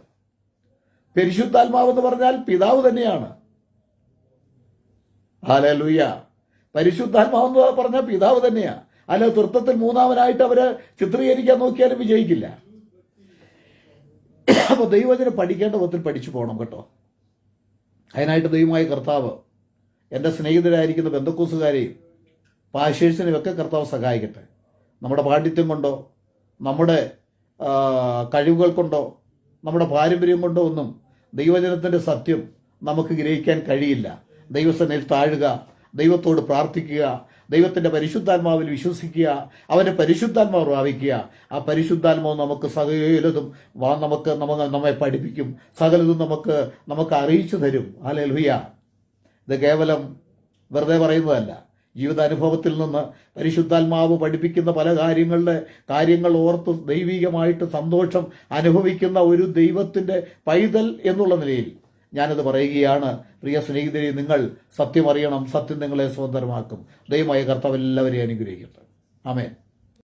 പരിശുദ്ധാത്മാവെന്ന് പറഞ്ഞാൽ പിതാവ് തന്നെയാണ്. ഹല്ലേലൂയ. പരിശുദ്ധാത്മാവെന്ന് പറഞ്ഞാൽ പിതാവ് തന്നെയാ. അല്ല തൃത്വത്തിൽ മൂന്നാമനായിട്ട് അവര് ചിത്രീകരിക്കാൻ നോക്കിയാലും വിജയിക്കില്ല. അപ്പൊ ദൈവത്തിനെ പഠിക്കേണ്ട വിധത്തിൽ പഠിച്ചു പോകണം കേട്ടോ. അതിനായിട്ട് ദൈവമായ കർത്താവ് എൻ്റെ സ്നേഹിതരായിരിക്കുന്ന ബന്ധക്കോസുകാരെയും പാഷേഴ്സിനെയും ഒക്കെ കർത്താവ് സഹായിക്കട്ടെ. നമ്മുടെ പാണ്ഡിത്യം കൊണ്ടോ നമ്മുടെ കഴിവുകൾ കൊണ്ടോ നമ്മുടെ പാരമ്പര്യം കൊണ്ടോ ഒന്നും ദൈവജനത്തിൻ്റെ സത്യം നമുക്ക് ഗ്രഹിക്കാൻ കഴിയില്ല. ദൈവസന്നിധിയിൽ താഴുക, ദൈവത്തോട് പ്രാർത്ഥിക്കുക, ദൈവത്തിൻ്റെ പരിശുദ്ധാത്മാവിൽ വിശ്വസിക്കുക, അവൻ്റെ പരിശുദ്ധാത്മാവ് പ്രാപിക്കുക. ആ പരിശുദ്ധാത്മാവ് നമുക്ക് സകലതും നമ്മെ പഠിപ്പിക്കും, സകലതും നമുക്ക് അറിയിച്ചു തരും. ഹല്ലേലൂയ. ഇത് കേവലം വെറുതെ പറയുന്നതല്ല. ജീവിതാനുഭവത്തിൽ നിന്ന് പരിശുദ്ധാത്മാവ് പഠിപ്പിക്കുന്ന പല കാര്യങ്ങൾ ഓർത്ത് ദൈവികമായിട്ട് സന്തോഷം അനുഭവിക്കുന്ന ഒരു ദൈവത്തിൻ്റെ പൈതൽ എന്നുള്ള നിലയിൽ ഞാനത് പറയുകയാണ്. പ്രിയ സ്നേഹിതരെ, നിങ്ങൾ സത്യം അറിയണം, സത്യം നിങ്ങളെ സ്വതന്ത്രമാക്കും. ദൈവമായ കർത്താവ് എല്ലാവരെയും അനുഗ്രഹിക്കട്ടെ. ആമേൻ.